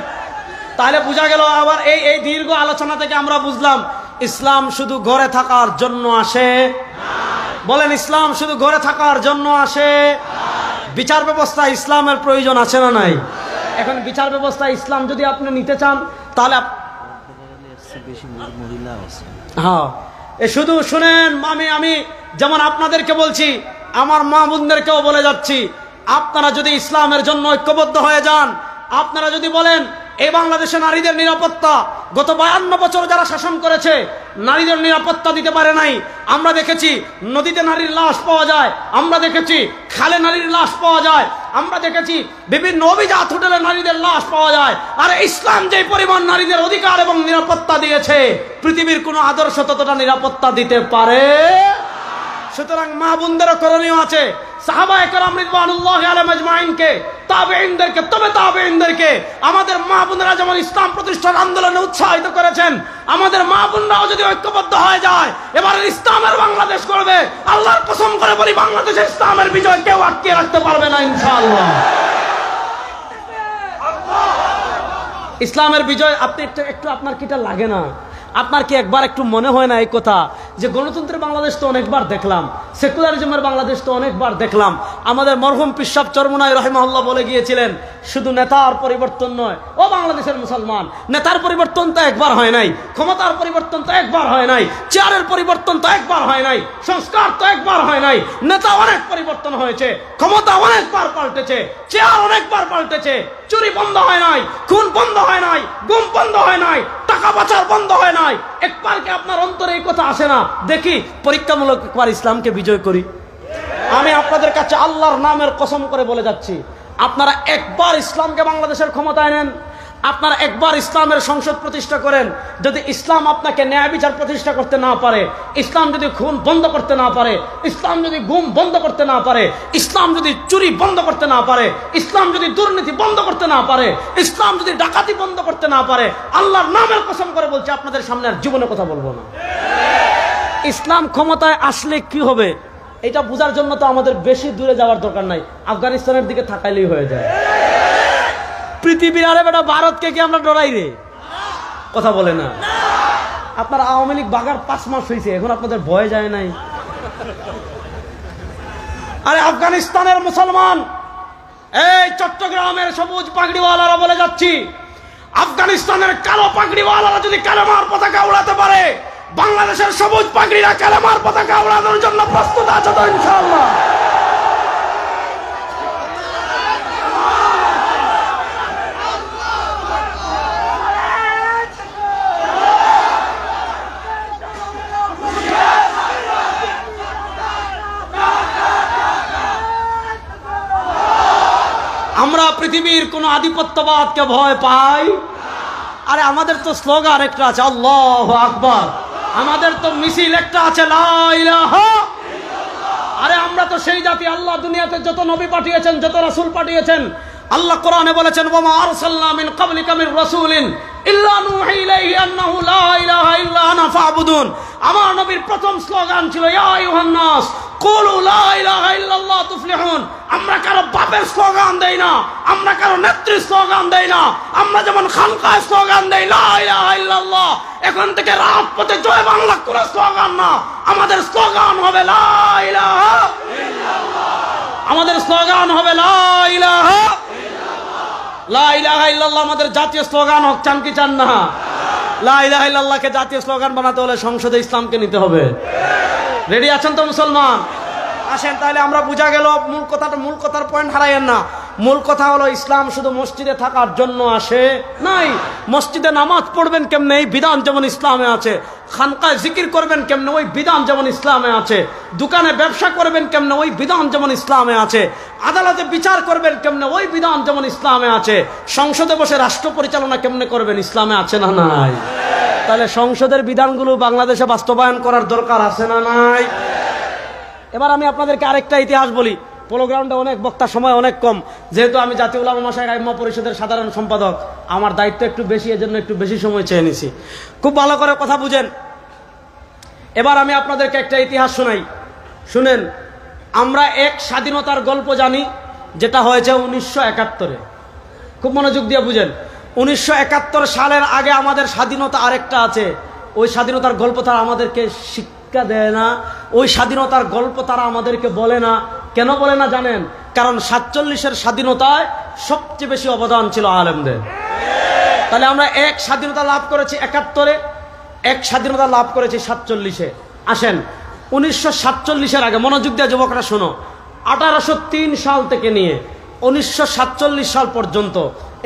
তাহলে বোঝা গেল আবার এই দীর্ঘ আলোচনা থেকে আমরা বুঝলাম ইসলাম শুধু ঘরে থাকার জন্য আসে। বলেন, ইসলাম শুধু ঘরে থাকার জন্য আসে? বিচার ব্যবস্থা ইসলামের প্রয়োজন আছে না নাই? এখন বিচার ব্যবস্থা ইসলাম যদি আপনি নিতে চান তাহলে হ্যাঁ, শুধু শুনেন, আমি যেমন আপনাদেরকে বলছি, আমার মা বোনদেরকেও বলে যাচ্ছি, আপনারা যদি ইসলামের জন্য ঐক্যবদ্ধ হয়ে যান, আপনারা যদি বলেন এই বাংলাদেশে নারীদের নিরাপত্তা, গত 52 বছর যারা শাসন করেছে নারীদের নিরাপত্তা দিতে পারে নাই। আমরা দেখেছি নদীতে নারীর লাশ পাওয়া যায়, আমরা দেখেছি খালে নারীর লাশ পাওয়া যায়, আমরা দেখেছি বিভিন্ন অভিজাত হোটেলে নারীদের লাশ পাওয়া যায়। আর ইসলাম যে পরিমাণ নারীদের অধিকার এবং নিরাপত্তা দিয়েছে, পৃথিবীর কোন আদর্শ ততটা নিরাপত্তা দিতে পারে। সুতরাং মা বোনদেরও করণীয় আছে। সাহাবায়ে কেরাম রিদওয়ানুল্লাহি আলাইহিম আজমাইনকে, তাবেঈনদেরকে, তবে তাবেঈনদেরকে আমাদের মা বোনেরা যেমন ইসলাম প্রতিষ্ঠার আন্দোলনে উৎসাহিত করেছেন, আমাদের মা বোনরাও যদি ঐক্যবদ্ধ হয়ে যায়, এবার ইসলামের বাংলাদেশ করবে। আল্লাহর কসম করে বলি, বাংলাদেশে ইসলামের বিজয় কেউ আটকে রাখতে পারবে না ইনশাআল্লাহ। ইসলামের বিজয় আপনি একটু আপনার কিটা লাগে না? আপনার কি একবার একটু মনে হয় না এই কথা যে গণতন্ত্রের বাংলাদেশ তো অনেকবার দেখলাম, সেকুলারিজমের বাংলাদেশ তো অনেকবার দেখলাম। আমাদের মরহুম পিশাব চরমুনাই রাহিমাহুল্লাহ বলে গিয়েছিলেন, শুধু নেতার পরিবর্তন নয় ও বাংলাদেশের মুসলমান, নেতার পরিবর্তন তো একবার হয় নাই, ক্ষমতার পরিবর্তন তো একবার হয় নাই, চেয়ারের পরিবর্তন তো একবার হয় নাই, সংস্কার তো একবার হয় নাই। নেতা অনেক পরিবর্তন হয়েছে, ক্ষমতা অনেকবার পাল্টেছে, চেয়ার অনেকবার পাল্টেছে, চুরি বন্ধ হয় নাই, খুন বন্ধ হয় নাই, গুম বন্ধ হয় নাই, টাকা পাচার বন্ধ হয় নাই। একবার কি আপনার অন্তরে এই কথা আসে না, দেখি পরীক্ষামূলক একবার ইসলামকে বিজয় করি? আমি আপনাদের কাছে আল্লাহর নামের কসম করে বলে যাচ্ছি, আপনারা একবার ইসলামকে বাংলাদেশের ক্ষমতায় নেন, আপনারা একবার ইসলামের সংসদ প্রতিষ্ঠা করেন। যদি ইসলাম আপনাকে ন্যায় বিচার প্রতিষ্ঠা করতে না পারে, ইসলাম যদি খুন বন্ধ করতে না পারে, ইসলাম যদি গুম বন্ধ করতে না পারে, ইসলাম যদি চুরি বন্ধ করতে না পারে, ইসলাম যদি দুর্নীতি বন্ধ করতে না পারে, ইসলাম যদি ডাকাতি বন্ধ করতে না পারে, আল্লাহর নামের কসম করে বলছি আপনাদের সামনে আর জীবনে কথা বলবো না। ইসলাম ক্ষমতায় আসলে কি হবে এটা বোঝার জন্য তো আমাদের বেশি দূরে যাওয়ার দরকার নাই, আফগানিস্তানের দিকে তাকাইলেই হয়ে যায়। পৃথিবীর, আরে বেটা ভারতকে কি আমরা ডরাই রে? কথা বলে না। আপনার আওয়ামী লীগ বাগার 5 মাস হয়েছে, এখন আপনাদের ভয় যায় নাই? আরে আফগানিস্তানের মুসলমান, এই চট্টগ্রামের সবুজ পাগড়িওয়ালারা বলে যাচ্ছি, আফগানিস্তানের কালো পাগড়িওয়ালারা যদি কালেমার পতাকা উড়াতে পারে, বাংলাদেশের সবুজ পাগড়িরা কালেমার পতাকা উড়ানোর জন্য প্রস্তুত আছে তো ইনশাআল্লাহ? আমরা পৃথিবীর কোন আধিপত্যবাদকে ভয় পাই? আরে আমাদের তো স্লোগান একটা আছে, আল্লাহু আকবার। আমাদের তো মিছিল একটা আছে, লা ইলাহা ইল্লাল্লাহ। আরে আমরা তো সেই জাতি, আল্লাহ দুনিয়াতে যত নবী পাঠিয়েছেন, যত রাসূল পাঠিয়েছেন, আল্লাহ কোরআনে বলেছেন, ওয়া মা আরসালনা মিন ক্বাবলিকা মির রাসূলিন ইল্লা নূহি ইলাইহি আন্নাহু লা ইলাহা ইল্লা আনা ফা'বুদুন। আমার নবীর প্রথম স্লোগান ছিল, ইয়া আইয়ুহান নাস কুলু লা ইলাহা ইল্লাল্লাহ তুফলিহুন। আমরা কারো বাপের স্লোগান দেই না, আমরা কারো নেত্রীর স্লোগান দেই না, আমরা যেমন খানকায় স্লোগান দেই লা ইলাহা ইল্লাল্লাহ, এখন থেকে রাজপথে জয় বাংলা কোন স্লোগান না, আমাদের স্লোগান হবে লা ইলাহা ইল্লাল্লাহ। আমাদের স্লোগান হবে লা ইলাহা ইল্লাল্লাহ। লা ইলাহা ইল্লাল্লাহ আমাদের জাতীয় স্লোগান হোক, চান কি চান না? লা ইলাহা ইল্লাল্লাহকে জাতীয় স্লোগান বানাতে হলে সংসদে ইসলামকে নিতে হবে। রেডি আছেন তো মুসলমান? আসেন তাহলে আমরা বুঝা গেল মূল কথার পয়েন্ট হারাইয়েন না। মূল কথা হলো ইসলাম শুধু মসজিদে থাকার জন্য আসে নাই। মসজিদে নামাজ পড়বেন কেমনে, এই বিধান যেমন ইসলামে আছে। খানকায় জিকির করবেন কেমনে, ওই বিধান যেমন ইসলামে আছে। দোকানে ব্যবসা করবেন কেমনে, ওই বিধান যেমন ইসলামে আছে। আদালতে বিচার করবেন কেমনে, ওই বিধান যেমন ইসলামে আছে। সংসদে বসে রাষ্ট্র পরিচালনা কেমনে করবেন, ইসলামে আছে না নাই? তাহলে সংসদের বিধানগুলো বাংলাদেশে বাস্তবায়ন করার দরকার আছে না নাই? এবার আমি আপনাদেরকে আরেকটা ইতিহাস বলি। প্রোগ্রামটা অনেক, বক্তার সময় অনেক কম, যেহেতু আমি জাতীয় উলামা মাশায়েখ আইম্মা পরিষদের সাধারণ সম্পাদক, আমার দায়িত্ব একটু বেশি, এজন্য একটু বেশি সময় চেয়ে নিছি। খুব ভালো করে কথা বুঝেন। এবার আমি আপনাদেরকে একটা ইতিহাস শোনাই, শুনেন। আমরা এক স্বাধীনতার গল্প জানি, যেটা হয়েছে 1971-এ। খুব মনোযোগ দিয়ে বুঝেন। 1971 সালের আগে আমাদের স্বাধীনতা আরেকটা আছে। ওই স্বাধীনতার গল্প তারা আমাদেরকে শিক্ষা দেয় না, ওই স্বাধীনতার গল্প তারা আমাদেরকে বলে না। কেন বলে না জানেন? কারণ 47-এর স্বাধীনতায় সবচেয়ে বেশি অবদান ছিল আলেমদের। তাহলে আমরা এক স্বাধীনতা লাভ করেছি 71-এ, এক স্বাধীনতা লাভ করেছি 47-এ। আসেন 1947-এর আগে, মনোযোগ দিয়ে যুবকরা শোনো, 1803 সাল থেকে নিয়ে 1947 সাল পর্যন্ত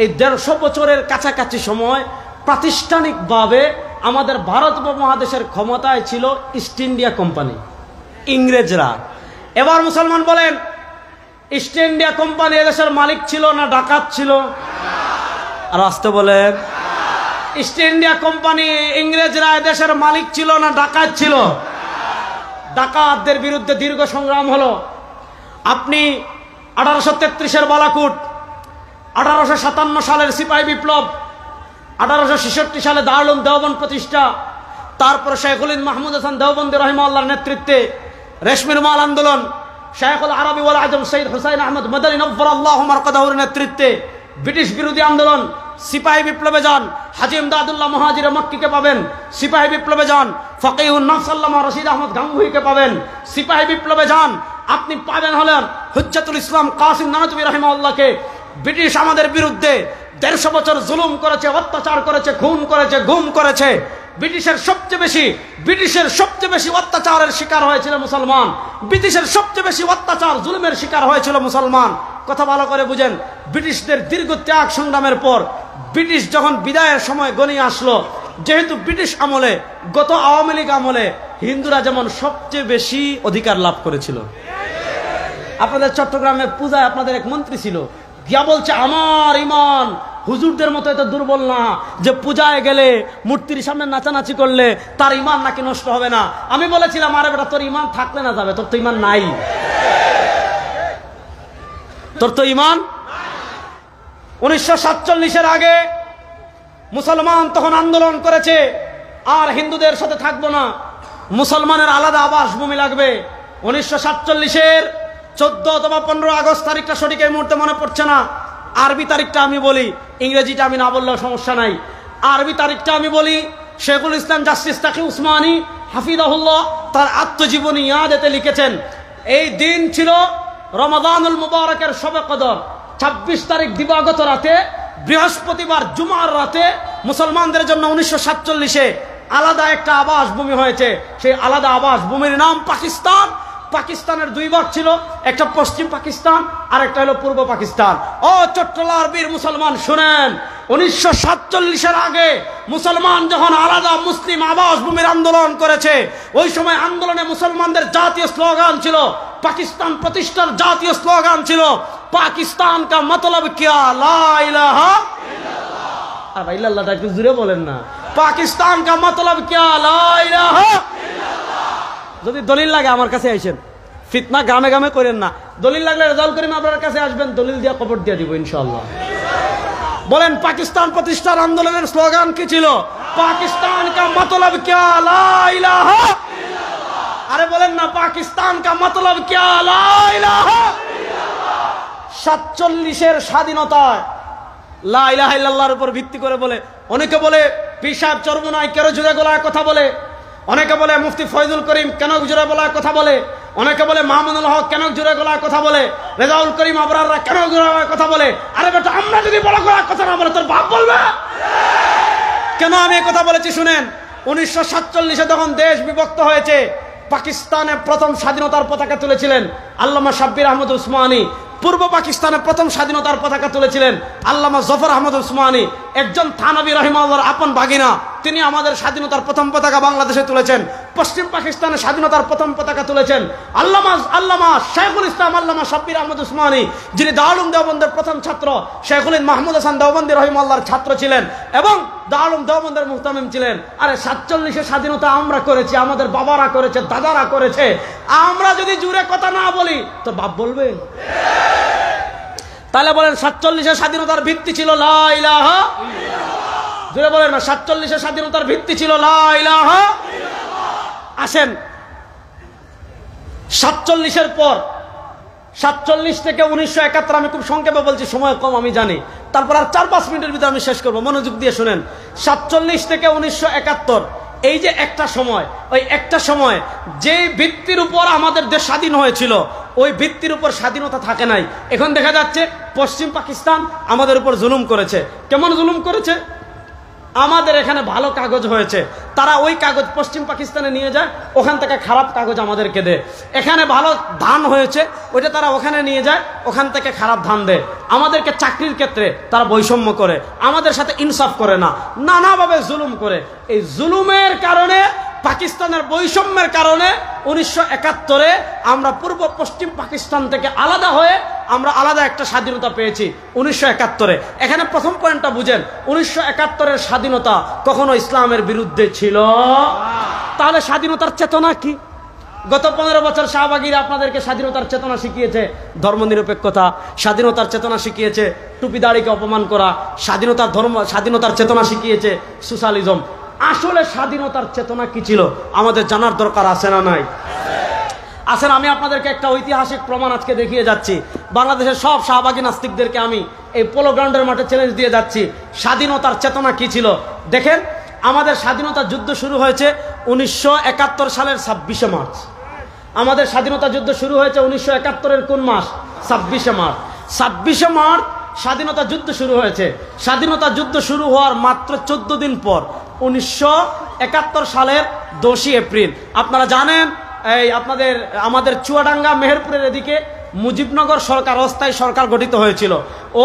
এই 150 বছরের কাছাকাছি সময় প্রাতিষ্ঠানিকভাবে আমাদের ভারত উপমহাদেশের ক্ষমতায় ছিল ইস্ট ইন্ডিয়া কোম্পানি, ইংরেজরা। এবার মুসলমান বলেন, ইস্ট ইন্ডিয়া কোম্পানি এদেশের মালিক ছিল না ডাকাত ছিল? আর আসতে বলেন, ইস্ট ইন্ডিয়া কোম্পানি ইংরেজরা এদেশের মালিক ছিল না ডাকাত ছিল? ডাকাতদের বিরুদ্ধে দীর্ঘ সংগ্রাম হলো। আপনি 1833-এর বালাকুট, 1857 সালের সিপাহী বিপ্লব, 1866 সালে দারুল দেওবন্দ প্রতিষ্ঠা, তারপরে শেখুল হিন্দ মাহমুদ হাসান দেওবন্দি রহিমাহুল্লাহর নেতৃত্বে রেশমির মাল আন্দোলন, শাইখুল আরবি ওয়াল আজম সৈয়দ হুসাইন আহমদ মদনী নব্বরাল্লাহু মারকাদাহুর নেতৃত্বে ব্রিটিশ বিরোধী আন্দোলন, সিপাহী বিপ্লবে যান হাজী ইমদাদুল্লাহ মুহাজির মক্কিকে পাবেন, সিপাহী বিপ্লবে যান ফকিহুন নফস আল্লামা রশিদ আহমদ গাঙ্গুহিকে পাবেন, সিপাহী বিপ্লবে যান আপনি পাবেন হলেন হুজ্জাতুল ইসলাম কাসিম নানতুবি রাহিমাহুল্লাহকে। ব্রিটিশ আমাদের বিরুদ্ধে 150 বছর জুলুম করেছে, অত্যাচার করেছে, খুন করেছে, গুম করেছে। ব্রিটিশের সবচেয়ে বেশি অত্যাচারের শিকার হয়েছিল মুসলমান, ব্রিটিশের সবচেয়ে বেশি অত্যাচার জুলুমের শিকার হয়েছিল মুসলমান। কথা ভালো করে বুঝেন। ব্রিটিশদের দীর্ঘ ত্যাগ সংগ্রামের পর ব্রিটিশ যখন বিদায়ের সময় গনিয়ে আসলো, যেহেতু ব্রিটিশ আমলে, গত আওয়ামী লীগ আমলে হিন্দুরা যেমন সবচেয়ে বেশি অধিকার লাভ করেছিল। আপনাদের চট্টগ্রামে পূজায় আপনাদের এক মন্ত্রী ছিল, গিয়া বলছে আমার ইমান হুজুরদের মতো এত দুর্বল না যে পূজায় গেলে মূর্তির সামনে নাচানাচি করলে তার ইমান নাকি নষ্ট হবে না। আমি বলেছিলাম, আরে বেটা তোর ইমান থাকলে না যাবে, তোর তো ইমান নাই, তোর তো ইমান। 1947-এর আগে মুসলমান তখন আন্দোলন করেছে, আর হিন্দুদের সাথে থাকবো না, মুসলমানের আলাদা আবাসভূমি লাগবে। 1947-এর 14 অথবা 15 আগস্ট তারিখটা সঠিক এই মুহূর্তে মনে পড়ছে না, আরবি তারিখটা আমি বলি, ইংরেজিটা আমি না বললেও সমস্যা নাই। আরবি তারিখটা আমি বলি। শেখুল ইসলাম জাস্টিস তাকি উসমানী হাফিজাহুল্লাহ তার আত্মজীবনী ইয়াদেতে লিখেছেন, এই দিন ছিল রমাদানুল মুবারকের শবে কদর। 26 তারিখ দিবাগত রাতে, বৃহস্পতিবার জুমার রাতে মুসলমানদের জন্য 1947-এ আলাদা একটা আবাসভূমি হয়েছে। সেই আলাদা আবাসভূমির নাম পাকিস্তান। পাকিস্তানের 2 ভাগ ছিল, একটা পশ্চিম পাকিস্তান আর একটা হলো পূর্ব পাকিস্তান। ও চট্টলার বীর মুসলমান শুনেন, 1947-এর আগে মুসলমান যখন আলাদা মুসলিম আবাসভূমির আন্দোলন করেছে, ওই সময় আন্দোলনে মুসলমানদের জাতীয় স্লোগান ছিল, পাকিস্তান প্রতিষ্ঠার জাতীয় স্লোগান ছিল পাকিস্তান কা মতলব কিয়া লা ইলাহা ইল্লাল্লাহ। আর ভাই ইল্লাল্লাহটা একটু জোরে বলেন না, পাকিস্তান কা মতলব কিয়া লা ইলাহা ইল্লাল্লাহ। যদি দলিল লাগে আমার কাছে আইসেন, ফিতনা গ্রামে গ্রামে করেন না। দলিল লাগলে রেজাউল করিম আপনার কাছে আসবেন, দলিল দিয়ে কবর দিয়ে দিব ইনশাআল্লাহ। বলেন পাকিস্তান প্রতিষ্ঠার আন্দোলনের স্লোগান কি ছিল? পাকিস্তান কা মতলব কিয়া লা ইলাহা ইল্লাল্লাহ। আরে বলেন না, পাকিস্তান কা মতলব কিয়া লা ইলাহা ইল্লাল্লাহ। 47-এর স্বাধীনতায় লা ইলাহা ইল্লাল্লাহর উপর ভিত্তি করে বলে, অনেকে বলে পীর সাহেব চরমোনাই কেন জোরে গলায় কথা বলে, অনেকে বলে মুফতি ফয়জুল করিম কেন জোরে গলায় কথা বলে, অনেকে বলে মামুনুল হক কেন জোরে গলায় কথা বলে, রেজাউল করিম আবরাররা কেন জোরে গলায় কথা বলে। আরে বেটা, আমরা যদি বড় গলায় কথা না বলে তোর বাপ বলবে? কেন আমি এই কথা বলেছি শুনেন। 1947-এ যখন দেশ বিভক্ত হয়েছে, পাকিস্তানে প্রথম স্বাধীনতার পতাকা তুলেছিলেন আল্লামা শাব্বির আহমদ উসমানী, পূর্ব পাকিস্তানে প্রথম স্বাধীনতার পতাকা তুলেছিলেন আল্লামা জফর আহমদ উসমানী, একজন থানবী রাহিমাহুল্লাহর আপন ভাগিনা, তিনি আমাদের স্বাধীনতার প্রথম পতাকা বাংলাদেশে তুলেছেন, পশ্চিম পাকিস্তানে স্বাধীনতার প্রথম পতাকা তুলেছেন। আল্লামা শাইখুল ইসলাম আল্লামা শাব্বির আহমদ উসমানী, যিনি দারুল দেওবন্দের প্রথম ছাত্র, শাইখুল মাহমুদ হাসান দেওবন্দি রাহিমাহুল্লাহর ছাত্র ছিলেন এবং দারুল দেওবন্দের মুহতামিম ছিলেন। আরে 47 স্বাধীনতা আমরা করেছি, আমাদের বাবারা করেছে, দাদারা করেছে। আমরা যদি জুড়ে কথা না বলি তো বাপ বলবে? তাহলে বলেন 47 স্বাধীনতার ভিত্তি ছিল লা ইলাহা ইল্লাল্লাহ। জুড়ে বলেন না, 47 স্বাধীনতার ভিত্তি ছিল লা ইলাহা ইল্লাল্লাহ। আসেন 47 পর 47 থেকে 1971, আমি খুব সংক্ষেপে বলছি, সময় কম আমি জানি, তারপর আর 4-5 মিনিটের ভিতরে আমি শেষ করবো, মনোযোগ দিয়ে শুনেন। 47 থেকে 1971, এই যে একটা সময়, ওই একটা সময় যে ভিত্তির উপর আমাদের দেশ স্বাধীন হয়েছিল, ওই ভিত্তির উপর স্বাধীনতা থাকে নাই। এখন দেখা যাচ্ছে পশ্চিম পাকিস্তান আমাদের উপর জুলুম করেছে। কেমন জুলুম করেছে? আমাদের এখানে ভালো কাগজ হয়েছে, তারা ওই কাগজ পশ্চিম পাকিস্তানে নিয়ে যায়, ওখান থেকে খারাপ কাগজ আমাদেরকে দেয়। এখানে ভালো ধান হয়েছে, ওইটা তারা ওখানে নিয়ে যায়, ওখান থেকে খারাপ ধান দেয়। আমাদেরকে চাকরির ক্ষেত্রে তারা বৈষম্য করে, আমাদের সাথে ইনসাফ করে না, নানাভাবে জুলুম করে। এই জুলুমের কারণে, পাকিস্তানের বৈষম্যের কারণে 1971-এ আমরা পূর্ব পশ্চিম পাকিস্তান থেকে আলাদা হয়ে আমরা আলাদা একটা স্বাধীনতা পেয়েছি 1971-এ। এখানে প্রথম পয়েন্টটা বুঝেন, 1971-এর স্বাধীনতা কখনো ইসলামের বিরুদ্ধে ছিল? তাহলে স্বাধীনতার চেতনা কি? গত 15 বছর শাহবাগীরা আপনাদেরকে স্বাধীনতার চেতনা শিখিয়েছে, ধর্মনিরপেক্ষতা, স্বাধীনতার চেতনা শিখিয়েছে টুপি দাড়িকে অপমান করা, স্বাধীনতার চেতনা শিখিয়েছে সোশ্যালিজম। আসলে স্বাধীনতার চেতনা কি ছিল আমাদের জানার দরকার আছে না নাই? আসেন, আমি আপনাদেরকে একটা ঐতিহাসিক প্রমাণ আজকে দেখিয়ে যাচ্ছি। বাংলাদেশের সব শাহবাগী নাস্তিকদেরকে আমি এই পোলো গ্রাউন্ডের মাঠে চ্যালেঞ্জ দিয়ে যাচ্ছি, স্বাধীনতার চেতনা কি ছিল। দেখেন, আমাদের স্বাধীনতা যুদ্ধ শুরু হয়েছে 1971 সালের 26শে মার্চ। আমাদের স্বাধীনতা যুদ্ধ শুরু হয়েছে 1971-এর কোন মাস? 26শে মার্চ। 26শে মার্চ স্বাধীনতা যুদ্ধ শুরু হয়েছে। স্বাধীনতা যুদ্ধ শুরু হওয়ার মাত্র 14 দিন পর 1971 সালের 10ই এপ্রিল, আপনারা জানেন আমাদের চুয়াডাঙ্গা মেহেরপুরের এদিকে মুজিবনগর সরকার, অস্থায়ী সরকার গঠিত হয়েছিল।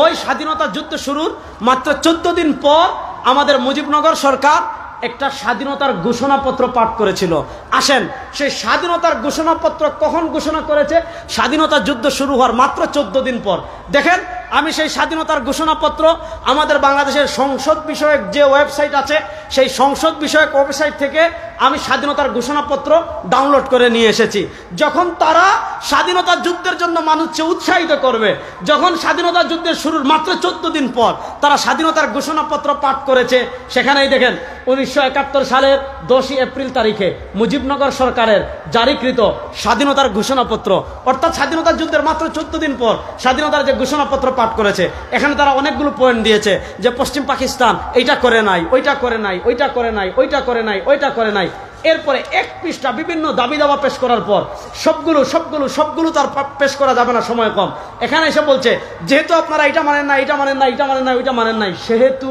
ওই স্বাধীনতা যুদ্ধ শুরুর মাত্র 14 দিন পর আমাদের মুজিবনগর সরকার একটা স্বাধীনতার ঘোষণাপত্র পাঠ করেছিল। আসেন, সেই স্বাধীনতার ঘোষণাপত্র কখন ঘোষণা করেছে? স্বাধীনতা যুদ্ধ শুরু হওয়ার মাত্র 14 দিন পর। দেখেন, আমি সেই স্বাধীনতার ঘোষণাপত্র আমাদের বাংলাদেশের সংসদ বিষয়ক যে ওয়েবসাইট আছে, সেই সংসদ বিষয়ক ওয়েবসাইট থেকে আমি স্বাধীনতার ঘোষণাপত্র ডাউনলোড করে নিয়ে এসেছি। যখন তারা স্বাধীনতা যুদ্ধের জন্য মানুষকে উৎসাহিত করবে, যখন স্বাধীনতা যুদ্ধের শুরুর মাত্র 14 দিন পর তারা স্বাধীনতার ঘোষণাপত্র পাঠ করেছে, সেখানেই দেখেন 1971 সালের 10ই এপ্রিল তারিখে মুজিবনগর সরকারের জারিকৃত স্বাধীনতার ঘোষণাপত্র, অর্থাৎ স্বাধীনতা যুদ্ধের মাত্র 14 দিন পর স্বাধীনতার যে ঘোষণাপত্র পাঠ করেছে, এখানে তারা অনেকগুলো পয়েন্ট দিয়েছে যে পশ্চিম পাকিস্তান এইটা করে নাই, ওইটা করে নাই, ওইটা করে নাই, ওইটা করে নাই, ওইটা করে নাই। এরপরে এক পৃষ্ঠা বিভিন্ন দাবি দাওয়া পেশ করার পর সবগুলো তার পেশ করা যাবে না, সময় কম। এখানে এসে বলছে, যেহেতু আপনারা এটা মানেন না, এটা মানেন না, এটা মানেন না, ওইটা মানেন নাই, সেহেতু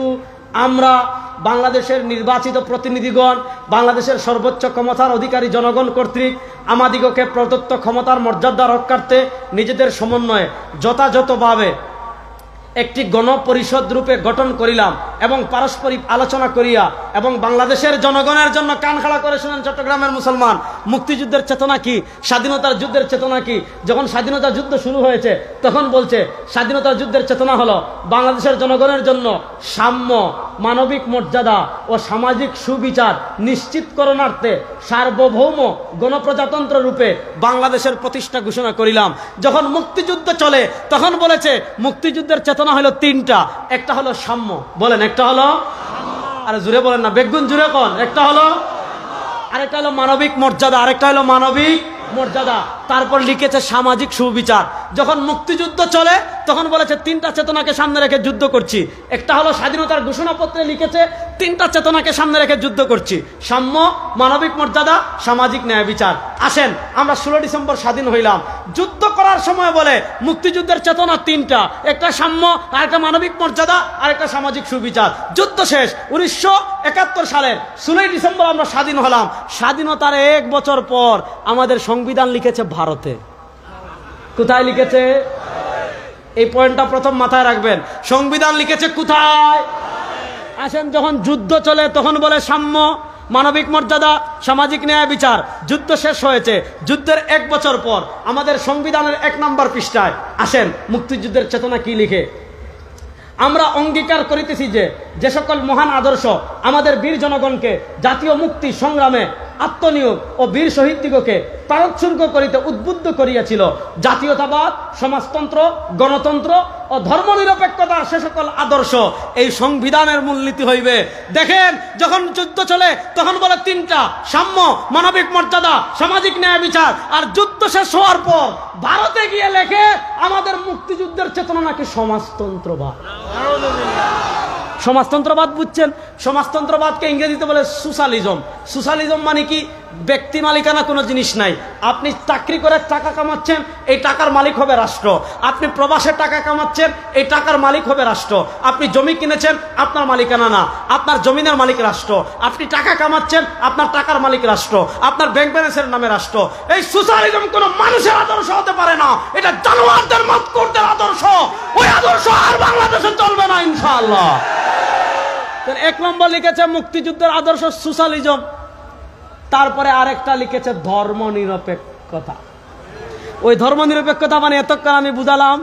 আমরা বাংলাদেশের নির্বাচিত প্রতিনিধিগণ, বাংলাদেশের সর্বোচ্চ ক্ষমতার অধিকারী জনগণ কর্তৃক আমাদিগকে প্রদত্ত ক্ষমতার মর্যাদা রক্ষার্থে নিজেদের সমন্বয়ে যথাযথভাবে একটি গণপরিষদ রূপে গঠন করিলাম এবং পারস্পরিক আলোচনা করিয়া এবং বাংলাদেশের জনগণের জন্য কান খাড়া করে শুনেন চট্টগ্রামের মুসলমান, মুক্তিযুদ্ধের চেতনা কি, স্বাধীনতার যুদ্ধের চেতনা কি। যখন স্বাধীনতা যুদ্ধ শুরু হয়েছে তখন বলছে স্বাধীনতার যুদ্ধের চেতনা হলো বাংলাদেশের জনগণের জন্য সাম্য, মানবিক মর্যাদা ও সামাজিক সুবিচার নিশ্চিতকরণার্থে সার্বভৌম গণপ্রজাতন্ত্র রূপে বাংলাদেশের প্রতিষ্ঠা ঘোষণা করিলাম। যখন মুক্তিযুদ্ধ চলে তখন বলেছে মুক্তিযুদ্ধের চেতনা হলো 3টা। একটা হলো সাম্য, বলেন একটা হলো, আরে জুড়ে বলেন না, বেগুন জুড়ে কোন, একটা হলো, আরেকটা হলো মানবিক মর্যাদা, আরেকটা হলো মানবিক মর্যাদা, তারপর লিখেছে সামাজিক সুবিচার। যখন মুক্তিযুদ্ধ চলে তখন বলেছে 3টা চেতনাকে সামনে রেখে যুদ্ধ করছি। একটা হলো স্বাধীনতার ঘোষণাপত্রে লিখেছে 3টা চেতনাকে সামনে রেখে যুদ্ধ করছি, সাম্য, মানবিক মর্যাদা, সামাজিক ন্যায় বিচার। আসেন, আমরা 16 ডিসেম্বর স্বাধীন হইলাম, যুদ্ধ করার সময় বলে মুক্তিযুদ্ধের চেতনা 3টা, একটা সাম্য, আরেকটা মানবিক মর্যাদা, আরেকটা সামাজিক সুবিচার। যুদ্ধ শেষ 1971 সালের 16 ডিসেম্বর আমরা স্বাধীন হলাম। স্বাধীনতার 1 বছর পর আমাদের সংবিধান লিখেছে ভারতে। কোথায় লিখেছে? এই পয়েন্টটা প্রথম মাথায় রাখবেন, সংবিধান লিখেছে কোথায়? আসেন, যখন যুদ্ধ চলে তখন বলে সাম্য, মানবিক মর্যাদা, সামাজিক ন্যায় বিচার। যুদ্ধ শেষ হয়েছে, যুদ্ধের 1 বছর পর আমাদের সংবিধানের 1 নম্বর পৃষ্ঠায় আসেন মুক্তিযুদ্ধের চেতনা কি লিখে। আমরা অঙ্গীকার করিতেছি যে সকল মহান আদর্শ আমাদের বীর জনগণকে জাতীয় মুক্তি সংগ্রামে আত্মনিয়োগ ও বীর শহীদদিগকে প্রাণোৎসর্গ করিতে উদ্বুদ্ধ করিয়াছিল, জাতীয়তাবাদ, সমাজতন্ত্র, গণতন্ত্র ও ধর্মনিরপেক্ষতার সে সকল আদর্শ এই সংবিধানের মূলনীতি হইবে। দেখেন, যখন যুদ্ধ চলে তখন বলে 3টা: সাম্য, মানবিক মর্যাদা, সামাজিক ন্যায় বিচার। আর যুদ্ধ শেষ হওয়ার পর ভারতে গিয়ে লেখে আমাদের মুক্তিযুদ্ধের চেতনা নাকি সমাজতন্ত্রবাদ। সমাজতন্ত্রবাদ বুঝছেন? সমাজতন্ত্রবাদকে ইংরেজিতে বলে সোশ্যালিজম। সোশ্যালিজম মানে কি? ব্যক্তি মালিকানা কোনো জিনিস নাই। আপনি চাকরি করে টাকা কামাচ্ছেন, এই টাকার মালিক হবে রাষ্ট্র। আপনি প্রবাসে টাকা কামাচ্ছেন, এই টাকার মালিক হবে রাষ্ট্র। আপনি জমি কিনেছেন, আপনার মালিকানা না, আপনার জমিনের মালিক রাষ্ট্র। আপনি টাকা কামাচ্ছেন, আপনার টাকার মালিক রাষ্ট্র, আপনার ব্যাংক ব্যালেন্সের নামে রাষ্ট্র। এই সোশ্যালিজম কোনো মানুষের আদর্শ হতে পারে না, এটা জানোয়ারদের মাতকুরদের আদর্শ। ওই আদর্শ আর বাংলাদেশে চলবে না ইনশাআল্লাহ। 1 নম্বর লিখেছে মুক্তিযুদ্ধের আদর্শ সোশ্যালিজম, তারপরে আরেকটা লিখেছে ধর্মনিরপেক্ষতা। ওই ধর্মনিরপেক্ষতা মানে এতক্ষণ আমি বুঝালাম,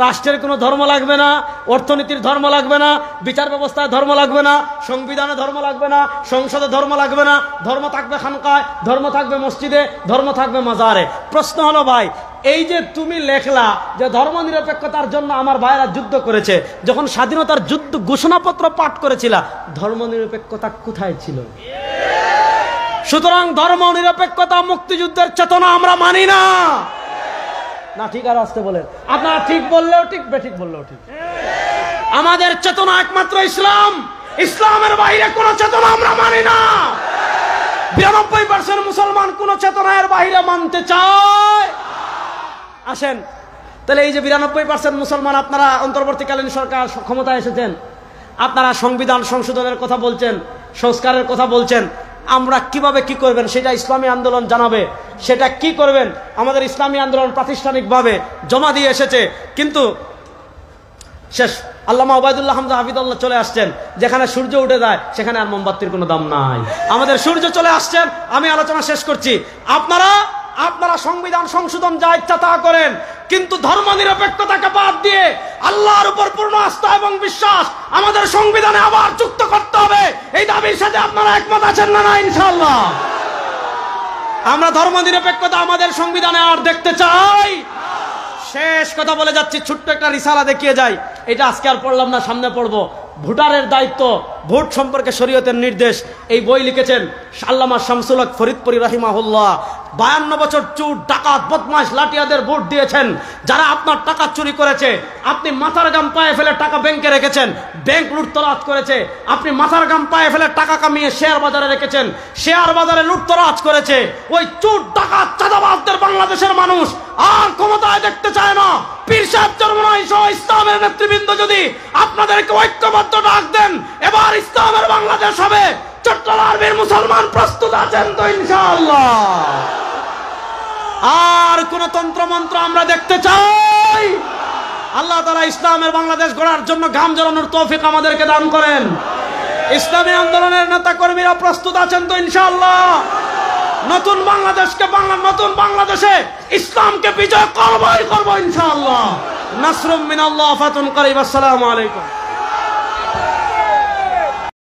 রাষ্ট্রের কোনো ধর্ম লাগবে না, অর্থনীতির ধর্ম লাগবে না, বিচার ব্যবস্থায় ধর্ম লাগবে না, সংবিধানে ধর্ম লাগবে না, সংসদে ধর্ম লাগবে না। ধর্ম থাকবে খানকায়, ধর্ম থাকবে মসজিদে, ধর্ম থাকবে মাজারে। প্রশ্ন হলো ভাই, এই যে তুমি লেখলা যে ধর্মনিরপেক্ষতার জন্য আমার ভাইরা যুদ্ধ করেছে, যখন স্বাধীনতার যুদ্ধ ঘোষণাপত্র পাঠ করেছিল, ধর্মনিরপেক্ষতা কোথায় ছিল? সুতরাং ধর্মনিরপেক্ষতা মুক্তিযুদ্ধের চেতনা আমরা মানি না। না ঠিক আর আসতে বলেন, আপনারা ঠিক বললেও ঠিক, বেঠিক বললেও ঠিক। আমাদের চেতনা একমাত্র ইসলাম, ইসলামের বাইরে কোন চেতনা আমরা মানি না। 92% মুসলমান কোন চেতনার বাইরে মানতে চায়। আসেন তাহলে এই যে 92% মুসলমান, আপনারা অন্তর্বর্তীকালীন সরকার ক্ষমতায় এসেছেন, আপনারা সংবিধান সংশোধনের কথা বলছেন, সংস্কারের কথা বলছেন, আমরা কিভাবে কি করবেন সেটা ইসলামী আন্দোলন জানাবে। সেটা কি করবেন আমাদের ইসলামী আন্দোলন প্রাতিষ্ঠানিকভাবে জমা দিয়ে এসেছে, কিন্তু শেষ। আল্লামা ওবায়দুল্লাহ হামজা হাফিজুল্লাহ চলে আসছেন, যেখানে সূর্য উঠে যায় সেখানে আর মোমবাতির কোনো দাম নাই। আমাদের সূর্য চলে আসছেন, আমি আলোচনা শেষ করছি। আপনারা সংবিধান সংশোধন যা ইচ্ছা তা করেন, কিন্তু ধর্মনিরপেক্ষতাকে বাদ দিয়ে আল্লাহর উপর পূর্ণ আস্থা এবং বিশ্বাস আমাদের সংবিধানে আবার যুক্ত করতে হবে। এই দাবির সাথে আপনারা একমত আছেন না? না ইনশাআল্লাহ। আমরা ধর্মনিরপেক্ষতা আমাদের সংবিধানে আর দেখতে চাই। শেষ কথা বলে যাচ্ছি, ছোট্ট একটা রিসালা দেখিয়ে যাই। এটা আজকে আর পড়লাম না, সামনে পড়বো। ভোটারের দায়িত্ব, ভোট সম্পর্কে শরীয়তের নির্দেশ। এই বই লিখেছেন আল্লামা শামসুল হক ফরিদপুরি রাহিমাহুল্লাহ। 52 বছর চোর, ডাকাত, বদমাশ, লাঠিয়াদের ভোট দিয়েছেন। যারা আপনার টাকা চুরি করেছে, আপনি মাথার গাম পায়ে ফেলে টাকা ব্যাংকে রেখেছেন, ব্যাংক লুটতরাজ করেছে। আপনি মাথার গাম পায়ে ফেলে টাকা কামিয়ে শেয়ার বাজারে রেখেছেন, শেয়ার বাজারে লুটতরাজ করেছে। ওই চোর, ডাকাত, চাঁদাবাজদের বাংলাদেশের মানুষ আর ক্ষমতায় দেখতে চায় না। পীর সাহেব চরমনাই সহ ইসলামের নেতৃবৃন্দ যদি আপনাদেরকে ঐক্যবদ্ধ ডাক দেন, এবার ইসলামের বাংলাদেশ হবে। চট্টগ্রামের মুসলমান প্রস্তুত আছেন তো ইনশাআল্লাহ? আর কোন তন্ত্রমন্ত্র আমরা দেখতে চাই? আল্লাহ তাআলা ইসলামের বাংলাদেশ গড়ার জন্য ঘাম ঝরানোর তৌফিক আমাদেরকে দান করেন। ইসলামী আন্দোলনের নেতা কর্মীরা প্রস্তুত আছেন তো ইনশাআল্লাহ? নতুন বাংলাদেশকে নতুন বাংলাদেশে ইসলামকে বিজয় করবই করব ইনশাআল্লাহ। নাসরুম মিনাল্লাহ, ফাতুন করিব। আসসালামু আলাইকুম।